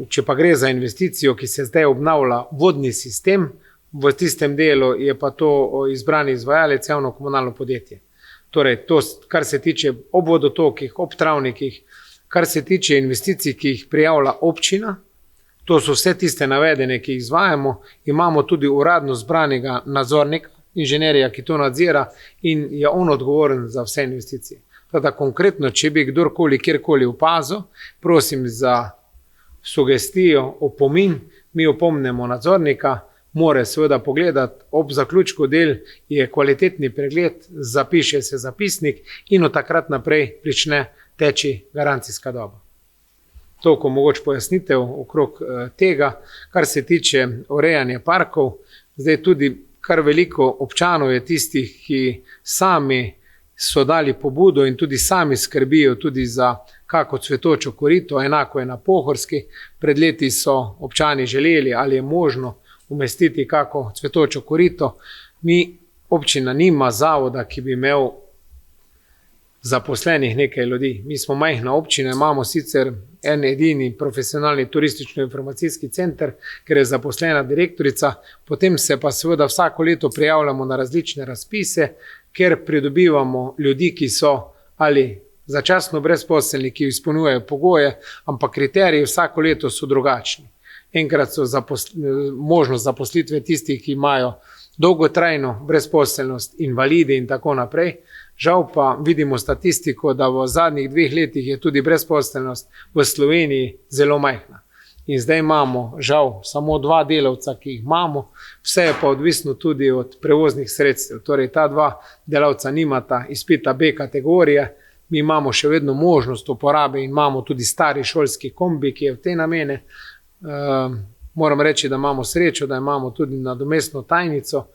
če pa gre za investicijo, ki se zdaj obnavlja vodni sistem, v tistem delu je pa to izbrani izvajalec, javno komunalno podjetje. Torej, to, kar se tiče ob vodotokih, ob travnikih, kar se tiče investicij, ki jih prijavlja občina, to so vse tiste navedene, ki jih izvajamo. Imamo tudi uradno zbranega nadzornika, inženirja, ki to nadzira in je on odgovoren za vse investicije. Teda konkretno, če bi kdorkoli, kjerkoli opazil, prosim za sugestijo, opomin, mi opomnemo nadzornika, mora seveda pogledati, ob zaključku del je kvalitetni pregled, zapiše se zapisnik in od takrat naprej prične teči garancijska doba. Toliko mogoče pojasnitev okrog tega, kar se tiče urejanja parkov. Zdaj tudi kar veliko občanov je tistih, ki sami so dali pobudo in tudi sami skrbijo tudi za kako cvetočo korito, enako je na Pohorski. Pred leti so občani želeli, ali je možno umestiti kako cvetočo korito. Občina nima zavoda, ki bi imel zaposlenih nekaj ljudi. Mi smo majhna občina, imamo sicer en edini profesionalni turistično-informacijski center, ker je zaposlena direktorica, potem se pa seveda vsako leto prijavljamo na različne razpise, ker pridobivamo ljudi, ki so ali začasno brezposelni, ki izpolnjujejo pogoje, ampak kriteriji vsako leto so drugačni. Enkrat so možnost zaposlitve tistih, ki imajo dolgotrajno brezposelnost, invalidi in tako naprej. Žal pa vidimo statistiko, da v zadnjih 2 letih je tudi brezposelnost v Sloveniji zelo majhna. In zdaj imamo žal samo 2 delavca, ki jih imamo, vse je pa odvisno tudi od prevoznih sredstev. Torej ta 2 delavca nimata izpita B kategorije, mi imamo še vedno možnost uporabe in imamo tudi stari šolski kombi, ki je v te namene. Moram reči, da imamo srečo, da imamo tudi nadomestno tajnico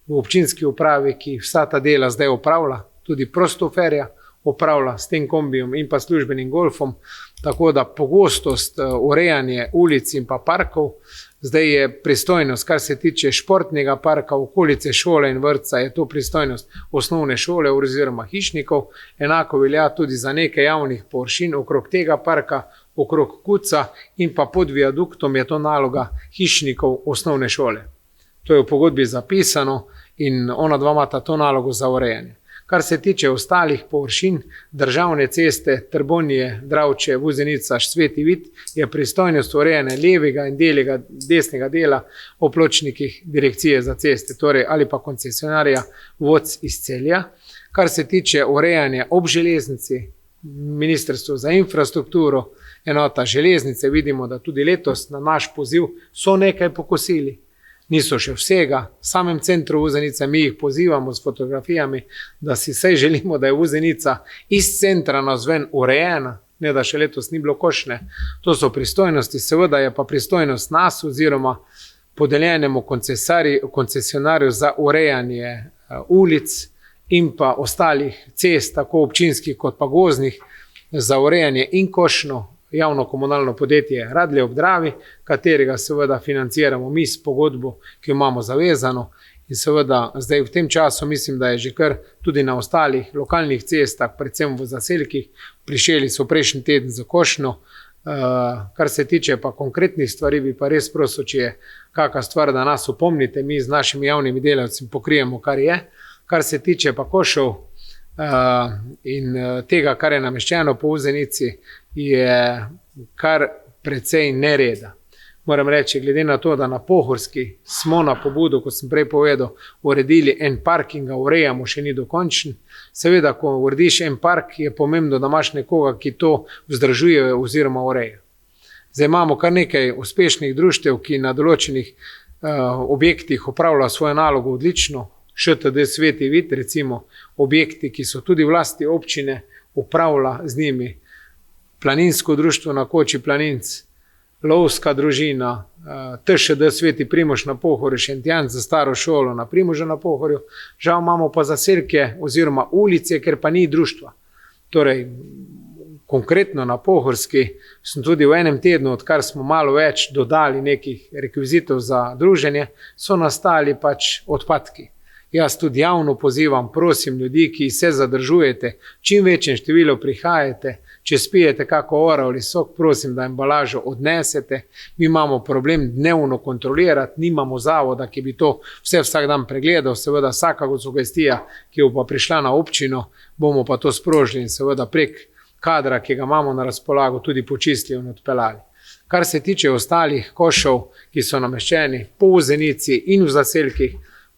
v občinski upravi, ki vsa ta dela zdaj opravlja, tudi prostoferja opravlja s tem kombijom in pa službenim golfom, tako da pogostost urejanje ulic in pa parkov, zdaj je pristojnost, kar se tiče športnega parka, okolice šole in vrtca, je to pristojnost osnovne šole oziroma hišnikov, enako velja tudi za nekaj javnih površin okrog tega parka, okrog Kuca in pa pod viaduktom je to naloga hišnikov osnovne šole. To je v pogodbi zapisano in ona 2 imata to nalogo za urejanje. Kar se tiče ostalih površin, državne ceste, Trbonje, Dravče, Vuzenica, Sveti Vid, je pristojnost urejanja levega in desnega dela o pločnikih Direkcije za ceste, torej ali pa koncesionarja Voc iz Celja. Kar se tiče urejanja ob železnici, Ministrstvo za infrastrukturo, enota železnice, vidimo, da tudi letos na naš poziv so nekaj pokosili. Niso še vsega, v samem centru Vuzenice mi jih pozivamo s fotografijami, da si vsaj želimo, da je Vuzenica iz centra navzven urejena, ne da še letos ni bilo košne. To so pristojnosti, seveda je pa pristojnost nas oziroma podeljenemu koncesionarju za urejanje ulic in pa ostalih cest, tako občinskih kot pa gozdnih, za urejanje in košno javno komunalno podjetje Radlje ob Dravi, katerega seveda financiramo mi s pogodbo, ki jo imamo zavezano. In seveda zdaj v tem času mislim, da je že kar tudi na ostalih lokalnih cestah, predvsem v zaselkih, prišeli so prejšnji teden za košno. Kar se tiče pa konkretnih stvari, bi pa res prosil, če je kakšna stvar, da nas opomnite, mi z našimi javnimi delavci pokrijemo, kar je. Kar se tiče pa košev in tega, kar je nameščeno po Vuzenici, je kar precej nereda. Moram reči, glede na to, da na Pohorski smo na pobudo, kot sem prej povedal, uredili en park in ga urejamo, še ni dokončen. Seveda, ko urediš en park, je pomembno, da imaš nekoga, ki to vzdržuje oziroma ureja. Zdaj imamo kar nekaj uspešnih društev, ki na določenih objektih opravljajo svojo nalogo odlično. ŠTD Sveti Vid, recimo objekti, ki so tudi vlasti občine, upravlja z njimi Planinsko društvo na Koči Planinc, lovska družina, TŠD Sveti Primož na Pohorju, Šentjanc za staro šolo na Primožu na Pohorju. Žal imamo pa zaselke oziroma ulice, ker pa ni društva. Torej, konkretno na Pohorski sem tudi v enem tednu, odkar smo malo več dodali nekih rekvizitov za druženje, so nastali pač odpadki. Jaz tudi javno pozivam, prosim ljudi, ki se zadržujete, čim večjem številu prihajate, če spijete kako oro ali sok, prosim, da embalažo odnesete. Mi imamo problem dnevno kontrolirati, nimamo zavoda, ki bi to vsak dan pregledal, seveda vsaka sugestija, ki bo pa prišla na občino, bomo pa to sprožili in seveda prek kadra, ki ga imamo na razpolago, tudi počistili in odpeljali. Kar se tiče ostalih košov, ki so nameščeni po Vuzenici in v zaselkih,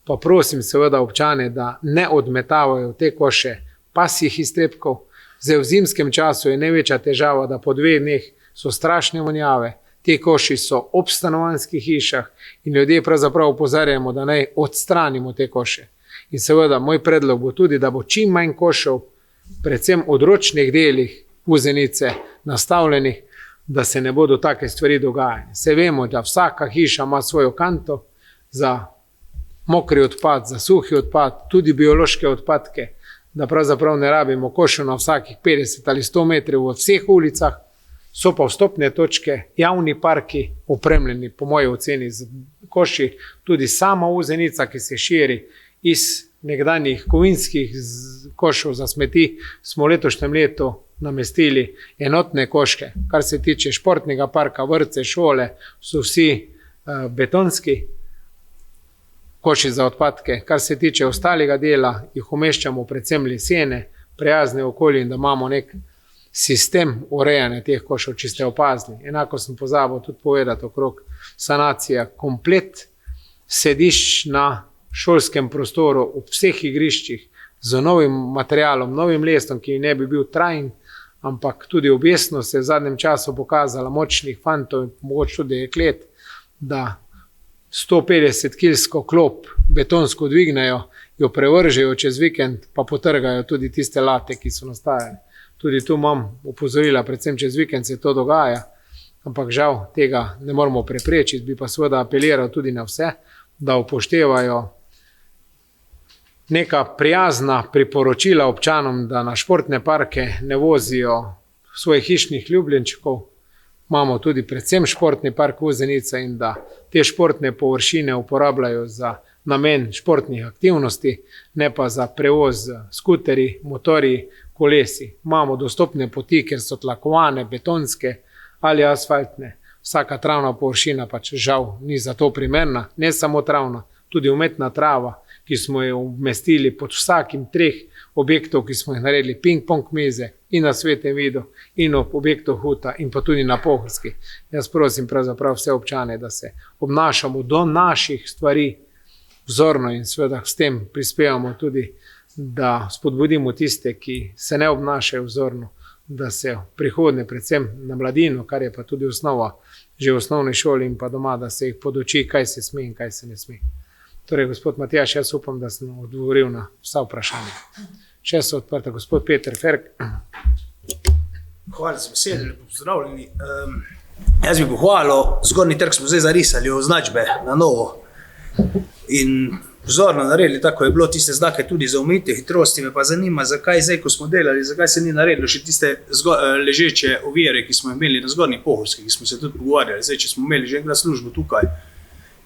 pa prosim seveda občane, da ne odmetavajo te koše pasjih iztrebkov. Zdaj v zimskem času je največja težava, da po 2 dneh so strašne vonjave, te koši so ob stanovanjskih hišah in ljudje pravzaprav opozarjamo, da naj odstranimo te koše. In seveda moj predlog bo tudi, da bo čim manj košov, predvsem odročnih delih Vuzenice nastavljenih, da se ne bodo take stvari dogajale. Se vemo, da vsaka hiša ima svojo kanto za mokri odpad, za suhi odpad, tudi biološke odpadke, da pravzaprav ne rabimo košov na vsakih 50 ali 100 metrov v vseh ulicah, so pa vstopne točke, javni parki opremljeni po moji oceni z koši, tudi sama Vuzenica, ki se širi iz nekdanjih kovinskih košov za smeti, smo v letošnjem letu namestili enotne koške. Kar se tiče športnega parka, vrtce, šole, so vsi betonski koši za odpadke. Kar se tiče ostalega dela, jih umeščamo predvsem lesene, prijazne okolje in da imamo nek sistem urejanja teh košov, če ste opazili. Enako sem pozabil tudi povedati okrog sanacija komplet sedišč na šolskem prostoru, v vseh igriščih, z novim materialom, novim lestom, ki ne bi bil trajen, ampak tudi objestno se je v zadnjem času pokazala močnih fantov in mogoče tudi deklet, da 150-kilsko klop betonsko dvignejo, jo prevržejo čez vikend, pa potrgajo tudi tiste late, ki so nastajali. Tudi tu imam opozorila, predvsem čez vikend se to dogaja, ampak žal tega ne moramo preprečiti, bi pa seveda apeliral tudi na vse, da upoštevajo neka prijazna priporočila občanom, da na športne parke ne vozijo svojih hišnih ljubljenčkov. Imamo tudi predvsem športni park Vuzenica in da te športne površine uporabljajo za namen športnih aktivnosti, ne pa za prevoz skuterji, motorji, kolesi. Imamo dostopne poti, ker so tlakovane, betonske ali asfaltne. Vsaka travna površina pač žal ni za to primerna, ne samo travna, tudi umetna trava, ki smo jo umestili pod vsakim 3 objektov, ki smo jih naredili, ping-pong mize in na Svetem Vidu in ob objektu Huta in pa tudi na Pohorski. Jaz prosim pravzaprav vse občane, da se obnašamo do naših stvari vzorno in seveda s tem prispevamo tudi, da spodbudimo tiste, ki se ne obnašajo vzorno, da se v prihodnje, predvsem na mladino, kar je pa tudi osnova že v osnovni šoli in pa doma, da se jih poduči, kaj se sme in kaj se ne sme. Torej, gospod Matjaž, jaz upam, da sem odgovoril na vsa vprašanja. Še so odprta. Gospod Peter Ferk. Hvala za besedo, lepo pozdravljeni. Jaz bi pohvalil, Zgornji trg smo zdaj zarisali označbe na novo in vzorno naredili, tako je bilo tiste znake tudi za omejitev hitrosti. Me pa zanima, zakaj zdaj, ko smo delali, zakaj se ni naredilo še tiste ležeče ovire, ki smo imeli na Zgornji Pohorski, ki smo se tudi pogovarjali. Zdaj, če smo imeli že enkrat službo tukaj,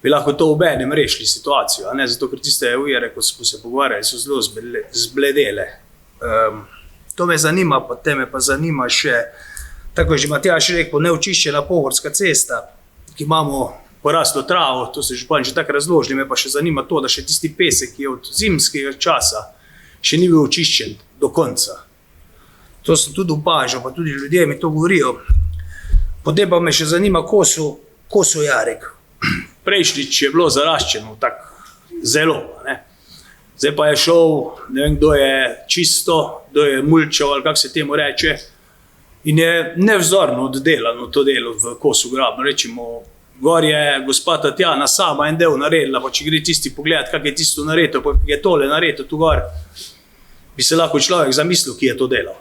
bi lahko to obenem rešili situacijo, a ne? Zato, ker tiste ovire, ko smo se pogovarjali, so zelo zbledele. To me zanima, potem me pa zanima še, tako je že Matjaž rekel, neočiščena Pohorska cesta, ki imamo poraslo travo, to se župan že tako razložili, me pa še zanima to, da še tisti pesek, ki je od zimskega časa še ni bil očiščen do konca. To sem tudi opažal, pa tudi ljudje mi to govorijo. Potem pa me še zanima koso jarek. Prejšnjič je bilo zaraščeno tako zelo, ne? Zdaj pa je šel, ne vem, kdo je čisto, kdo je mulčal ali kako se temu reče, in je nevzorno oddelano to delo v kosu grabno. Rečemo, gor je gospa Tatjana sama en del naredila, pa če gre tisti pogledat, kak je tisto naredil, pa kak je tole naredil tu gor, bi se lahko človek zamislil, ki je to delal,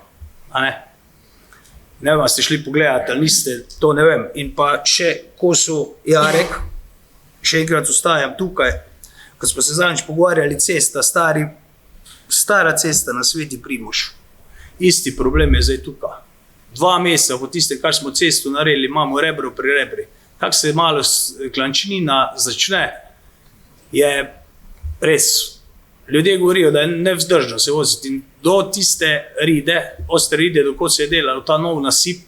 a ne? Ne vem, ste šli pogledati ali niste, to ne vem. In pa še, ko so Jarek, še enkrat ostajam tukaj, ko smo se zadnjič pogovarjali, cesta, stara cesta na Sveti Primož. Isti problem je zdaj tukaj. 2 meseca po tiste, kar smo cesto naredili, imamo rebro pri rebri. Kako se malo klančnina začne, je res. Ljudje govorijo, da je nevzdržno se voziti. In do tiste ride, ostre ride, dokot se je delalo ta nov nasip,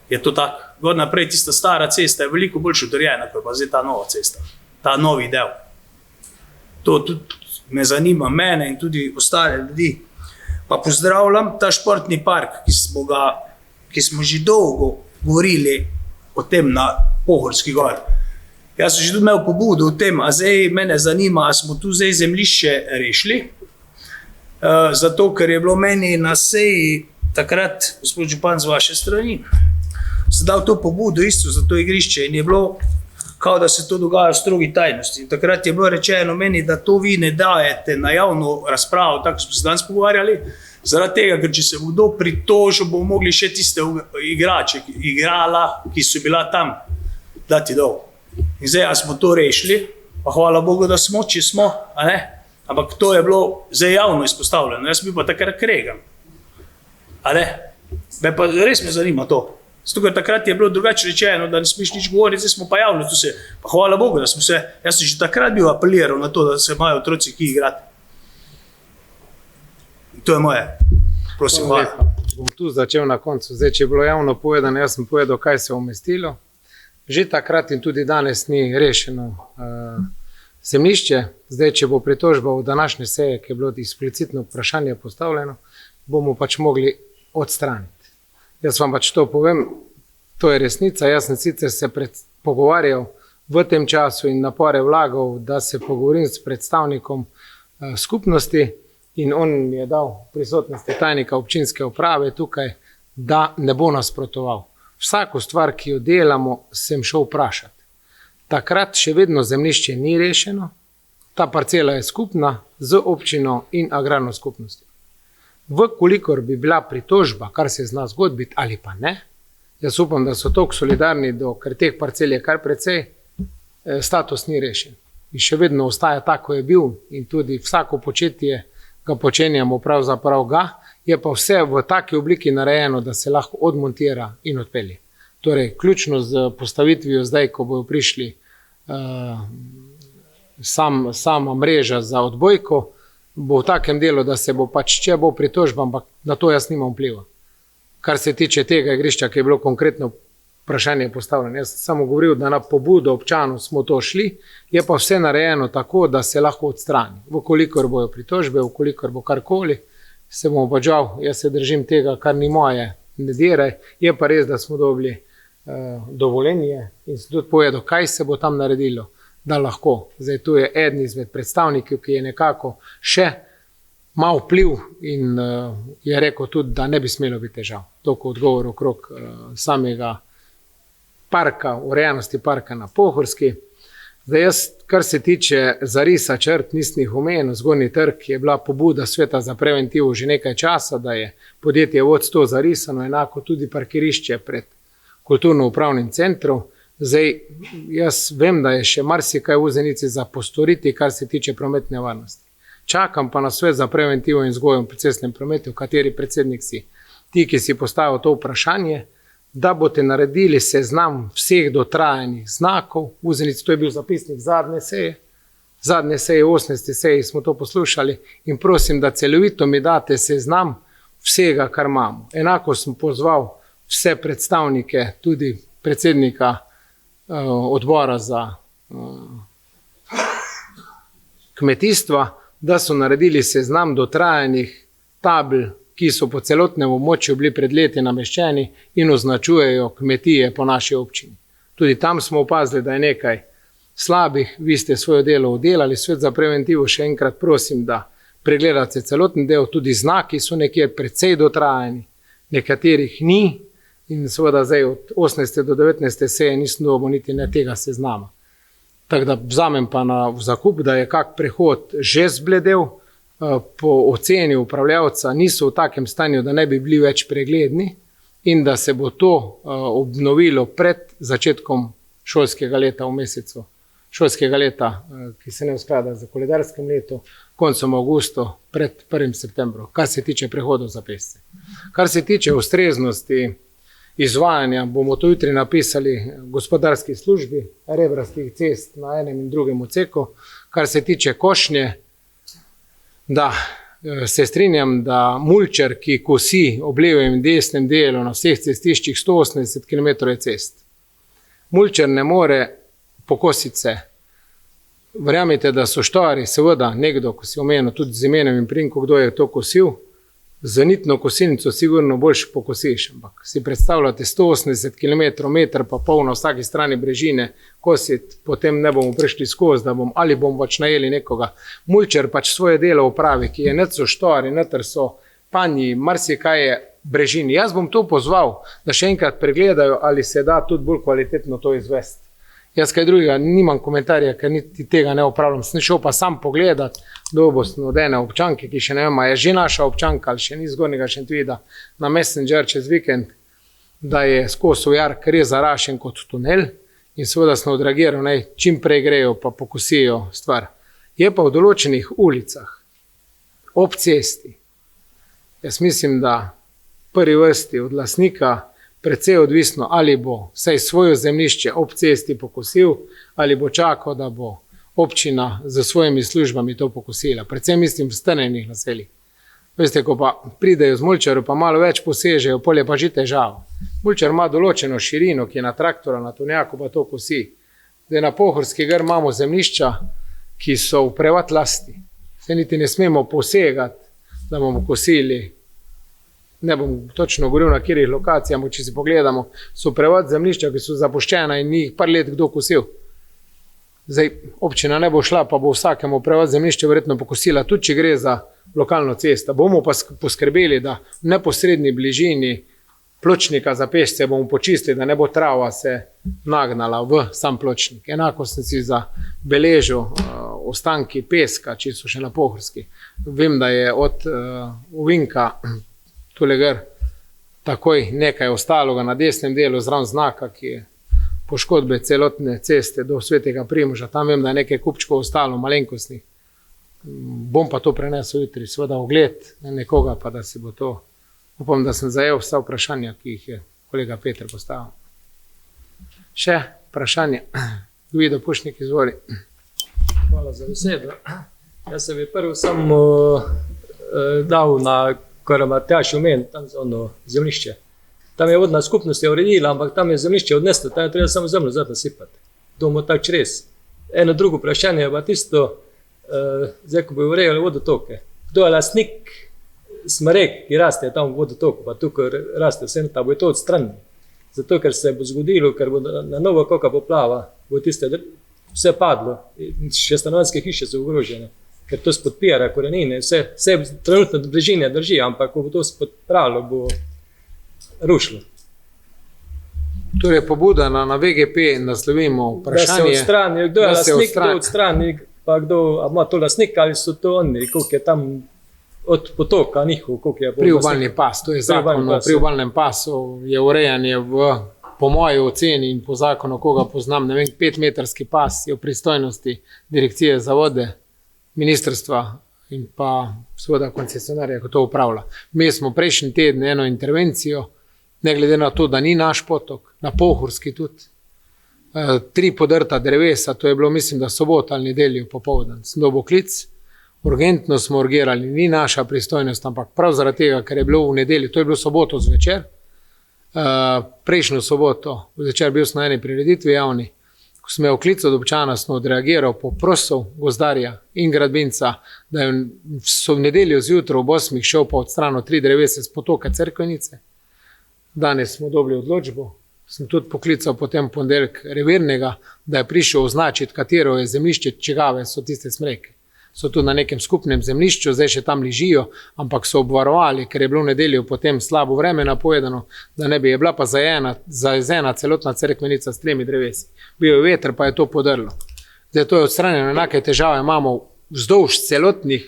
je to tako. Gor naprej tista stara cesta je veliko bolj utrjena, kot pa zdaj ta nova cesta. Ta novi del. To tudi me zanima, mene in tudi ostale ljudi. Pa pozdravljam ta športni park, ki smo že dolgo govorili o tem na Pohorski gor. Jaz sem že tudi imel pobudo o tem, a zdaj mene zanima, a smo tu zdaj zemljišče rešili, zato ker je bilo meni na seji takrat, gospod župan z vaše strani, sem dal to pobudo isto za to igrišče in je bilo, kao da se to dogaja v strogi tajnosti. In takrat je bilo rečeno meni, da to vi ne dajete na javno razpravo, tako smo se danes pogovarjali, zaradi tega, ker če se bo kdo pritožil, bomo mogli še tiste igrače, igrala, ki so bila tam, dati dol. In zdaj, a smo to rešili, pa hvala Bogu, da smo, če smo, a ne? Ampak to je bilo zdaj javno izpostavljeno, jaz bi pa takrat kregan. A ne? Pa res me zanima to. Zato, ker takrat je bilo drugače rečeno, da ne smeš nič govoriti, zdaj smo pa javno tu se, pa hvala Bogu, da smo se, jaz sem že takrat bil apeliral na to, da se imajo otroci ki igrati. To je moje. Prosim, hvala. Bom tu začel na koncu. Zdaj, če je bilo javno povedano, jaz sem povedal, kaj se je umestilo. Že takrat in tudi danes ni rešeno zemljišče. Zdaj, če bo pritožba v današnje seje, ki je bilo eksplicitno vprašanje postavljeno, bomo pač mogli odstraniti. Jaz vam pač to povem, to je resnica. Jaz sem sicer se pogovarjal v tem času in napore vlagal, da se pogovorim s predstavnikom skupnosti in on mi je dal prisotnosti tajnika občinske uprave tukaj, da ne bo nasprotoval. Vsako stvar, ki jo delamo, sem šel vprašati. Takrat še vedno zemljišče ni rešeno, ta parcela je skupna z občino in agrarno skupnostjo. Vkolikor bi bila pritožba, kar se zna zgoditi ali pa ne, jaz upam, da so toliko solidarni, ker teh parcel je kar precej, status ni rešen. In še vedno ostaja tako je bil in tudi vsako početje ga počenjamo pravzaprav ga, je pa vse v taki obliki narejeno, da se lahko odmontira in odpelje. Torej, ključno z postavitvijo zdaj, ko bojo prišli sama mreža za odbojko, bo v takem delu, da se bo pač, če bo pritožba, ampak na to jaz nimam vpliva. Kar se tiče tega igrišča, ki je bilo konkretno vprašanje postavljeno. Jaz sem samo govoril, da na pobudo občanov smo to šli, je pa vse narejeno tako, da se lahko odstrani. Vkolikor bojo pritožbe, vkolikor bo karkoli, se bomo pa žal, jaz se držim tega, kar ni moje, ne diraj. Je pa res, da smo dobili dovoljenje in se tudi povedal, kaj se bo tam naredilo, da lahko. Zdaj tu je eden izmed predstavnikov, ki je nekako še malo vpliv in je rekel tudi, da ne bi smelo biti težav. Toliko odgovor okrog samega parka, urejenosti parka na Pohorski. Zdaj jaz, kar se tiče zarisa črt, nisem jih omenil, Zgornji trg je bila pobuda Sveta za preventivo že nekaj časa, da je podjetje vodstvo zarisano, enako tudi parkirišče pred kulturno-upravnim centrom. Zdaj, jaz vem, da je še marsikaj v Zenici za postoriti, kar se tiče prometne varnosti. Čakam pa na Svet za preventivo in vzgojo v cestnem prometu, v kateri predsednik si, ti, ki si postavil to vprašanje, da boste naredili seznam vseh dotrajanih znakov. V Zenici, to je bil zapisnik zadnje seje, 18. seji smo to poslušali in prosim, da celovito mi date seznam vsega, kar imamo. Enako sem pozval vse predstavnike, tudi predsednika odbora za kmetijstva, da so naredili seznam dotrajanih tabel, ki so po celotnem območju bili pred leti nameščeni in označujejo kmetije po naši občini. Tudi tam smo opazili, da je nekaj slabih, vi ste svoje delo oddelali, Svet za preventivo še enkrat prosim, da pregledate celoten del, tudi znaki so nekje precej dotrajani, nekaterih ni in seveda zdaj od 18. do 19. seje nisem dobil niti ne tega seznama. Tako da vzamem pa v zakup, da je kak prehod že zbledel, po oceni upravljavca niso v takem stanju, da ne bi bili več pregledni in da se bo to obnovilo pred začetkom šolskega leta v mesecu šolskega leta, ki se ne usklada z koledarskim letom, koncem avgusta pred 1. septembrom, kar se tiče prehodov za pešce. Kar se tiče ustreznosti izvajanja, bomo to jutri napisali gospodarski službi rebrastih cest na enem in drugem odseku. Kar se tiče košnje, da se strinjam, da mulčer, ki kosi ob levem in desnem delu na vseh cestiščih 180 km je cest. Mulčer ne more pokositi se. Verjamite, da so štari, seveda nekdo, ko si omenil tudi z imenom in priimkom, kdo je to kosil, z nitno kosilnico sigurno boljše pokosiš, ampak si predstavljate 180 km, meter pa pol na vsaki strani brežine kositi, potem ne bomo prišli skozi, ali bomo pač najeli nekoga. Mulčer pač svoje delo upravi, ki je net so štari, netr so panji, marsikaj je brežini. Jaz bom to pozval, da še enkrat pregledajo, ali se da tudi bolj kvalitetno to izvesti. Jaz kaj drugega nimam komentarja, ker niti tega ne upravljam. Sem šel pa sam pogledat, dobo sem od ene občanke, ki še ne vem, je že naša občanka ali še ni Zgornjega Šentvida, na Messenger čez vikend, da je skozi Jark res zarašen kot tunel in seveda sem odreagiral, naj čim prej grejo pa pokosijo stvar. Je pa v določenih ulicah, ob cesti, jaz mislim, da prvi vrsti od lastnika precej odvisno, ali bo vsaj svoje zemljišče ob cesti pokosil, ali bo čakal, da bo občina z svojimi službami to pokosila. Predvsem mislim v strnjenih naseljih. Veste, ko pa pridejo z mulčarjem, pa malo več posežejo, polje pa že težavo. Mulčar ima določeno širino, ki je na traktora, na tonjaku pa to kosi. Zdaj na Pohorski gr imamo zemljišča, ki so v privat lasti. Se niti ne smemo posegati, da bomo kosili. Ne bom točno govoril na katerih lokacijah, ampak če si pogledamo, so privat zemljišča, ki so zapuščena in njih par let kdo kosil. Zdaj, občina ne bo šla, pa bo vsakemu privat zemljišče verjetno pokosila, tudi če gre za lokalno cesto. Bomo pa poskrbeli, da v neposredni bližini pločnika za pešce bomo počistili, da ne bo trava se nagnala v sam pločnik. Enako sem si zabeležil ostanki peska, če so še na Pohorski. Vem, da je od ovinka tule gor takoj nekaj ostaloga na desnem delu zraven znaka, ki je poškodbe celotne ceste do Svetega Primoža. Tam vem, da je nekaj kupčkov ostalo, malenkostnih. Bom pa to prenesel jutri, seveda ogled nekoga, pa da si bo to. Upam, da sem zajel vsa vprašanja, ki jih je kolega Peter postavil. Še vprašanje. Gvido Pušnik, izvoli. Hvala za besedo. Jaz se bi prvo samo dal na kar Matjaž omenil, tam za ono zemljišče. Tam je vodna skupnost je uredila, ampak tam je zemljišče odneslo, tam je treba samo zemljo zadnjo nasipati. To bomo tako čez. Eno drugo vprašanje je pa tisto, zdaj ko bi urejali vodotoke. Kdo je lastnik smrek, ki raste tam v vodotoku, pa tukaj raste vse, ta bo to odstranil. Zato, ker se bo zgodilo, ker bo na novo koka poplava, bo tiste vse padlo, še stanovanjske hiše so ogrožene. Ker to spodpira korenine, vse trenutno bližine drži, ampak ko bo to spodpravilo, bo rušilo. Torej, pobuda na VGP naslovimo vprašanje. Da se odstrani, kdo je lastnik, kdo odstrani, pa kdo ima to lastnik, ali so to oni, koliko je tam od potoka njihov, koliko je. Priobalni pas, to je zakon o priobalnem pasu, je urejanje po moji oceni in po zakonu, koga poznam, ne vem, 5-metrski pas je v pristojnosti Direkcije za vode, ministrstva in pa seveda koncesionarja, ko to upravlja. Mi smo prejšnji teden eno intervencijo, ne glede na to, da ni naš potok, na Pohorski tudi, 3 podrta drevesa, to je bilo, mislim, da sobota ali nedeljo popoldan. Sem dobil klic, urgentno smo urgirali, ni naša pristojnost, ampak prav zaradi tega, ker je bilo v nedeljo, to je bilo soboto zvečer, prejšnjo soboto zvečer bil sem na eni prireditvi javni. Ko sem imel klic od občana, sem odreagiral, poprosil gozdarja in gradbinca, da so v nedeljo zjutraj ob 8 šel pa odstranil 3 drevesa s potoka Cerkvenice. Danes smo dobili odločbo. Sem tudi poklical potem ponedeljek revirnega, da je prišel označiti, katero je zemljišče, čigave so tiste smreke. So tudi na nekem skupnem zemljišču, zdaj še tam ležijo, ampak so obvarovali, ker je bilo v nedeljo potem slabo vreme napovedano, da ne bi je bila pa zajezena celotna Cerkvenica s 3 drevesi. Bil je veter, pa je to podrlo. Zdaj to je odstranjeno, enake težave imamo vzdolž celotnih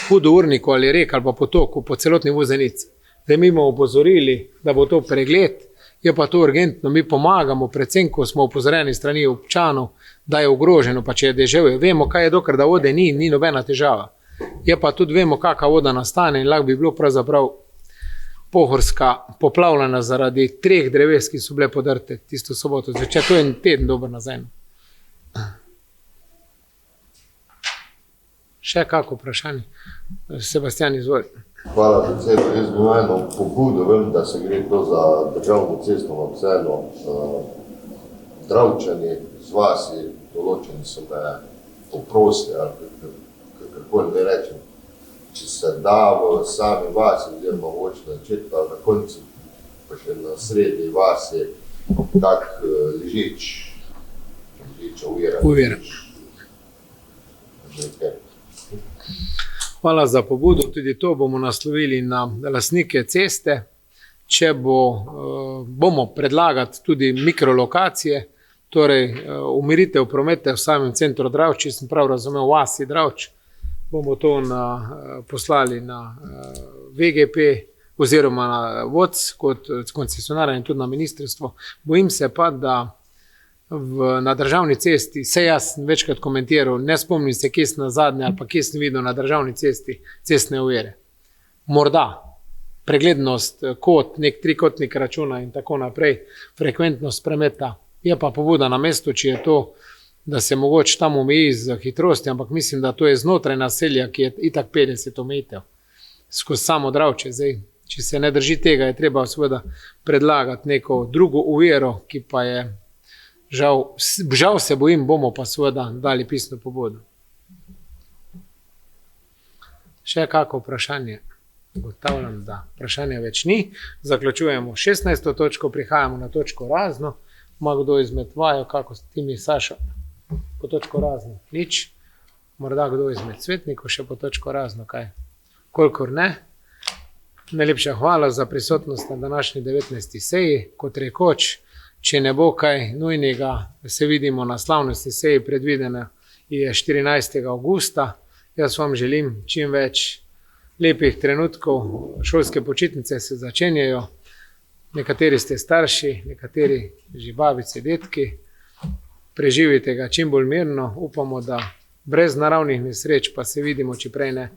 hudournikov ali rek ali pa potokov po celotni Vuzenici. Zdaj mi bomo opozorili, da bo to pregled, je pa to urgentno, mi pomagamo, predvsem, ko smo opozorjeni strani občanov, da je ogroženo, pa če je deževje. Vemo, kaj je, dokler da vode ni nobena težava. Je pa tudi vemo, kakva voda nastane in lahko bi bilo pravzaprav Pohorska poplavljena zaradi 3 dreves, ki so bile podrte tisto soboto zvečer. To je en teden dober nazaj. Še kako vprašanje? Sebastian, izvoli. Hvala, predsednik. Jaz bi imel eno pobudo, vem, da se gre to za državno cesto, ampak vseeno Dravčani z vasi, določeni so me poprosili, ali kakorkoli ne rečem, če se da v sami vasi, oziroma mogoče na začetku ali na koncu, pa še na sredi vasi, tak ležeča uvira. Hvala za pobudo, tudi to bomo naslovili na lastnike ceste. Če bomo predlagati tudi mikrolokacije, torej umiritev prometa v samem centru Dravč, če sem prav razumel, vasi Dravč, bomo to poslali na VGP oziroma na VOC kot koncesionarja in tudi na ministrstvo. Bojim se pa, da na državni cesti, se jaz večkrat komentiral, ne spomnim se, kje sem na zadnje ali pa kje sem videl na državni cesti cestne ovire. Morda preglednost kot, nek trikotnik računa in tako naprej, frekventnost prometa, je pa pobuda na mestu, če je to, da se mogoče tam omeji z hitrosti, ampak mislim, da to je znotraj naselja, ki je itak 50 omejitev skozi samo Dravče. Zdaj, če se ne drži tega, je treba seveda predlagati neko drugo oviro, ki pa je žal se bojim, bomo pa seveda dali pisno pobudo. Še kako vprašanje? Ugotavljam, da vprašanja več ni. Zaključujemo 16. točko, prihajamo na točko razno. Ima kdo izmed vaju, kako s timi Sašo? Po točko razno nič. Morda kdo izmed svetnikov še po točko razno, kaj? Kolikor ne. Najlepša hvala za prisotnost na današnji 19. seji. Kot rekoč, če ne bo kaj nujnega, se vidimo na slavnostni seji, predvidena je 14. augusta. Jaz vam želim čim več lepih trenutkov. Šolske počitnice se začenjajo. Nekateri ste starši, nekateri že babice, detki. Preživite ga čim bolj mirno. Upamo, da brez naravnih nesreč, pa se vidimo, če prej ne,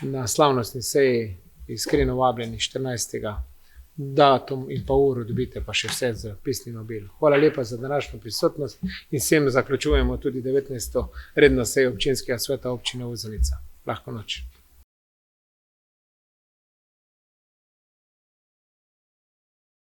na slavnostni seji, iskreno vabljeni 14. datum in pa uro dobite pa še vse z pisnim obilom. Hvala lepa za današnjo prisotnost in vsem zaključujemo tudi 19. redno sejo občinskega sveta občine Uzenica. Lahko noč.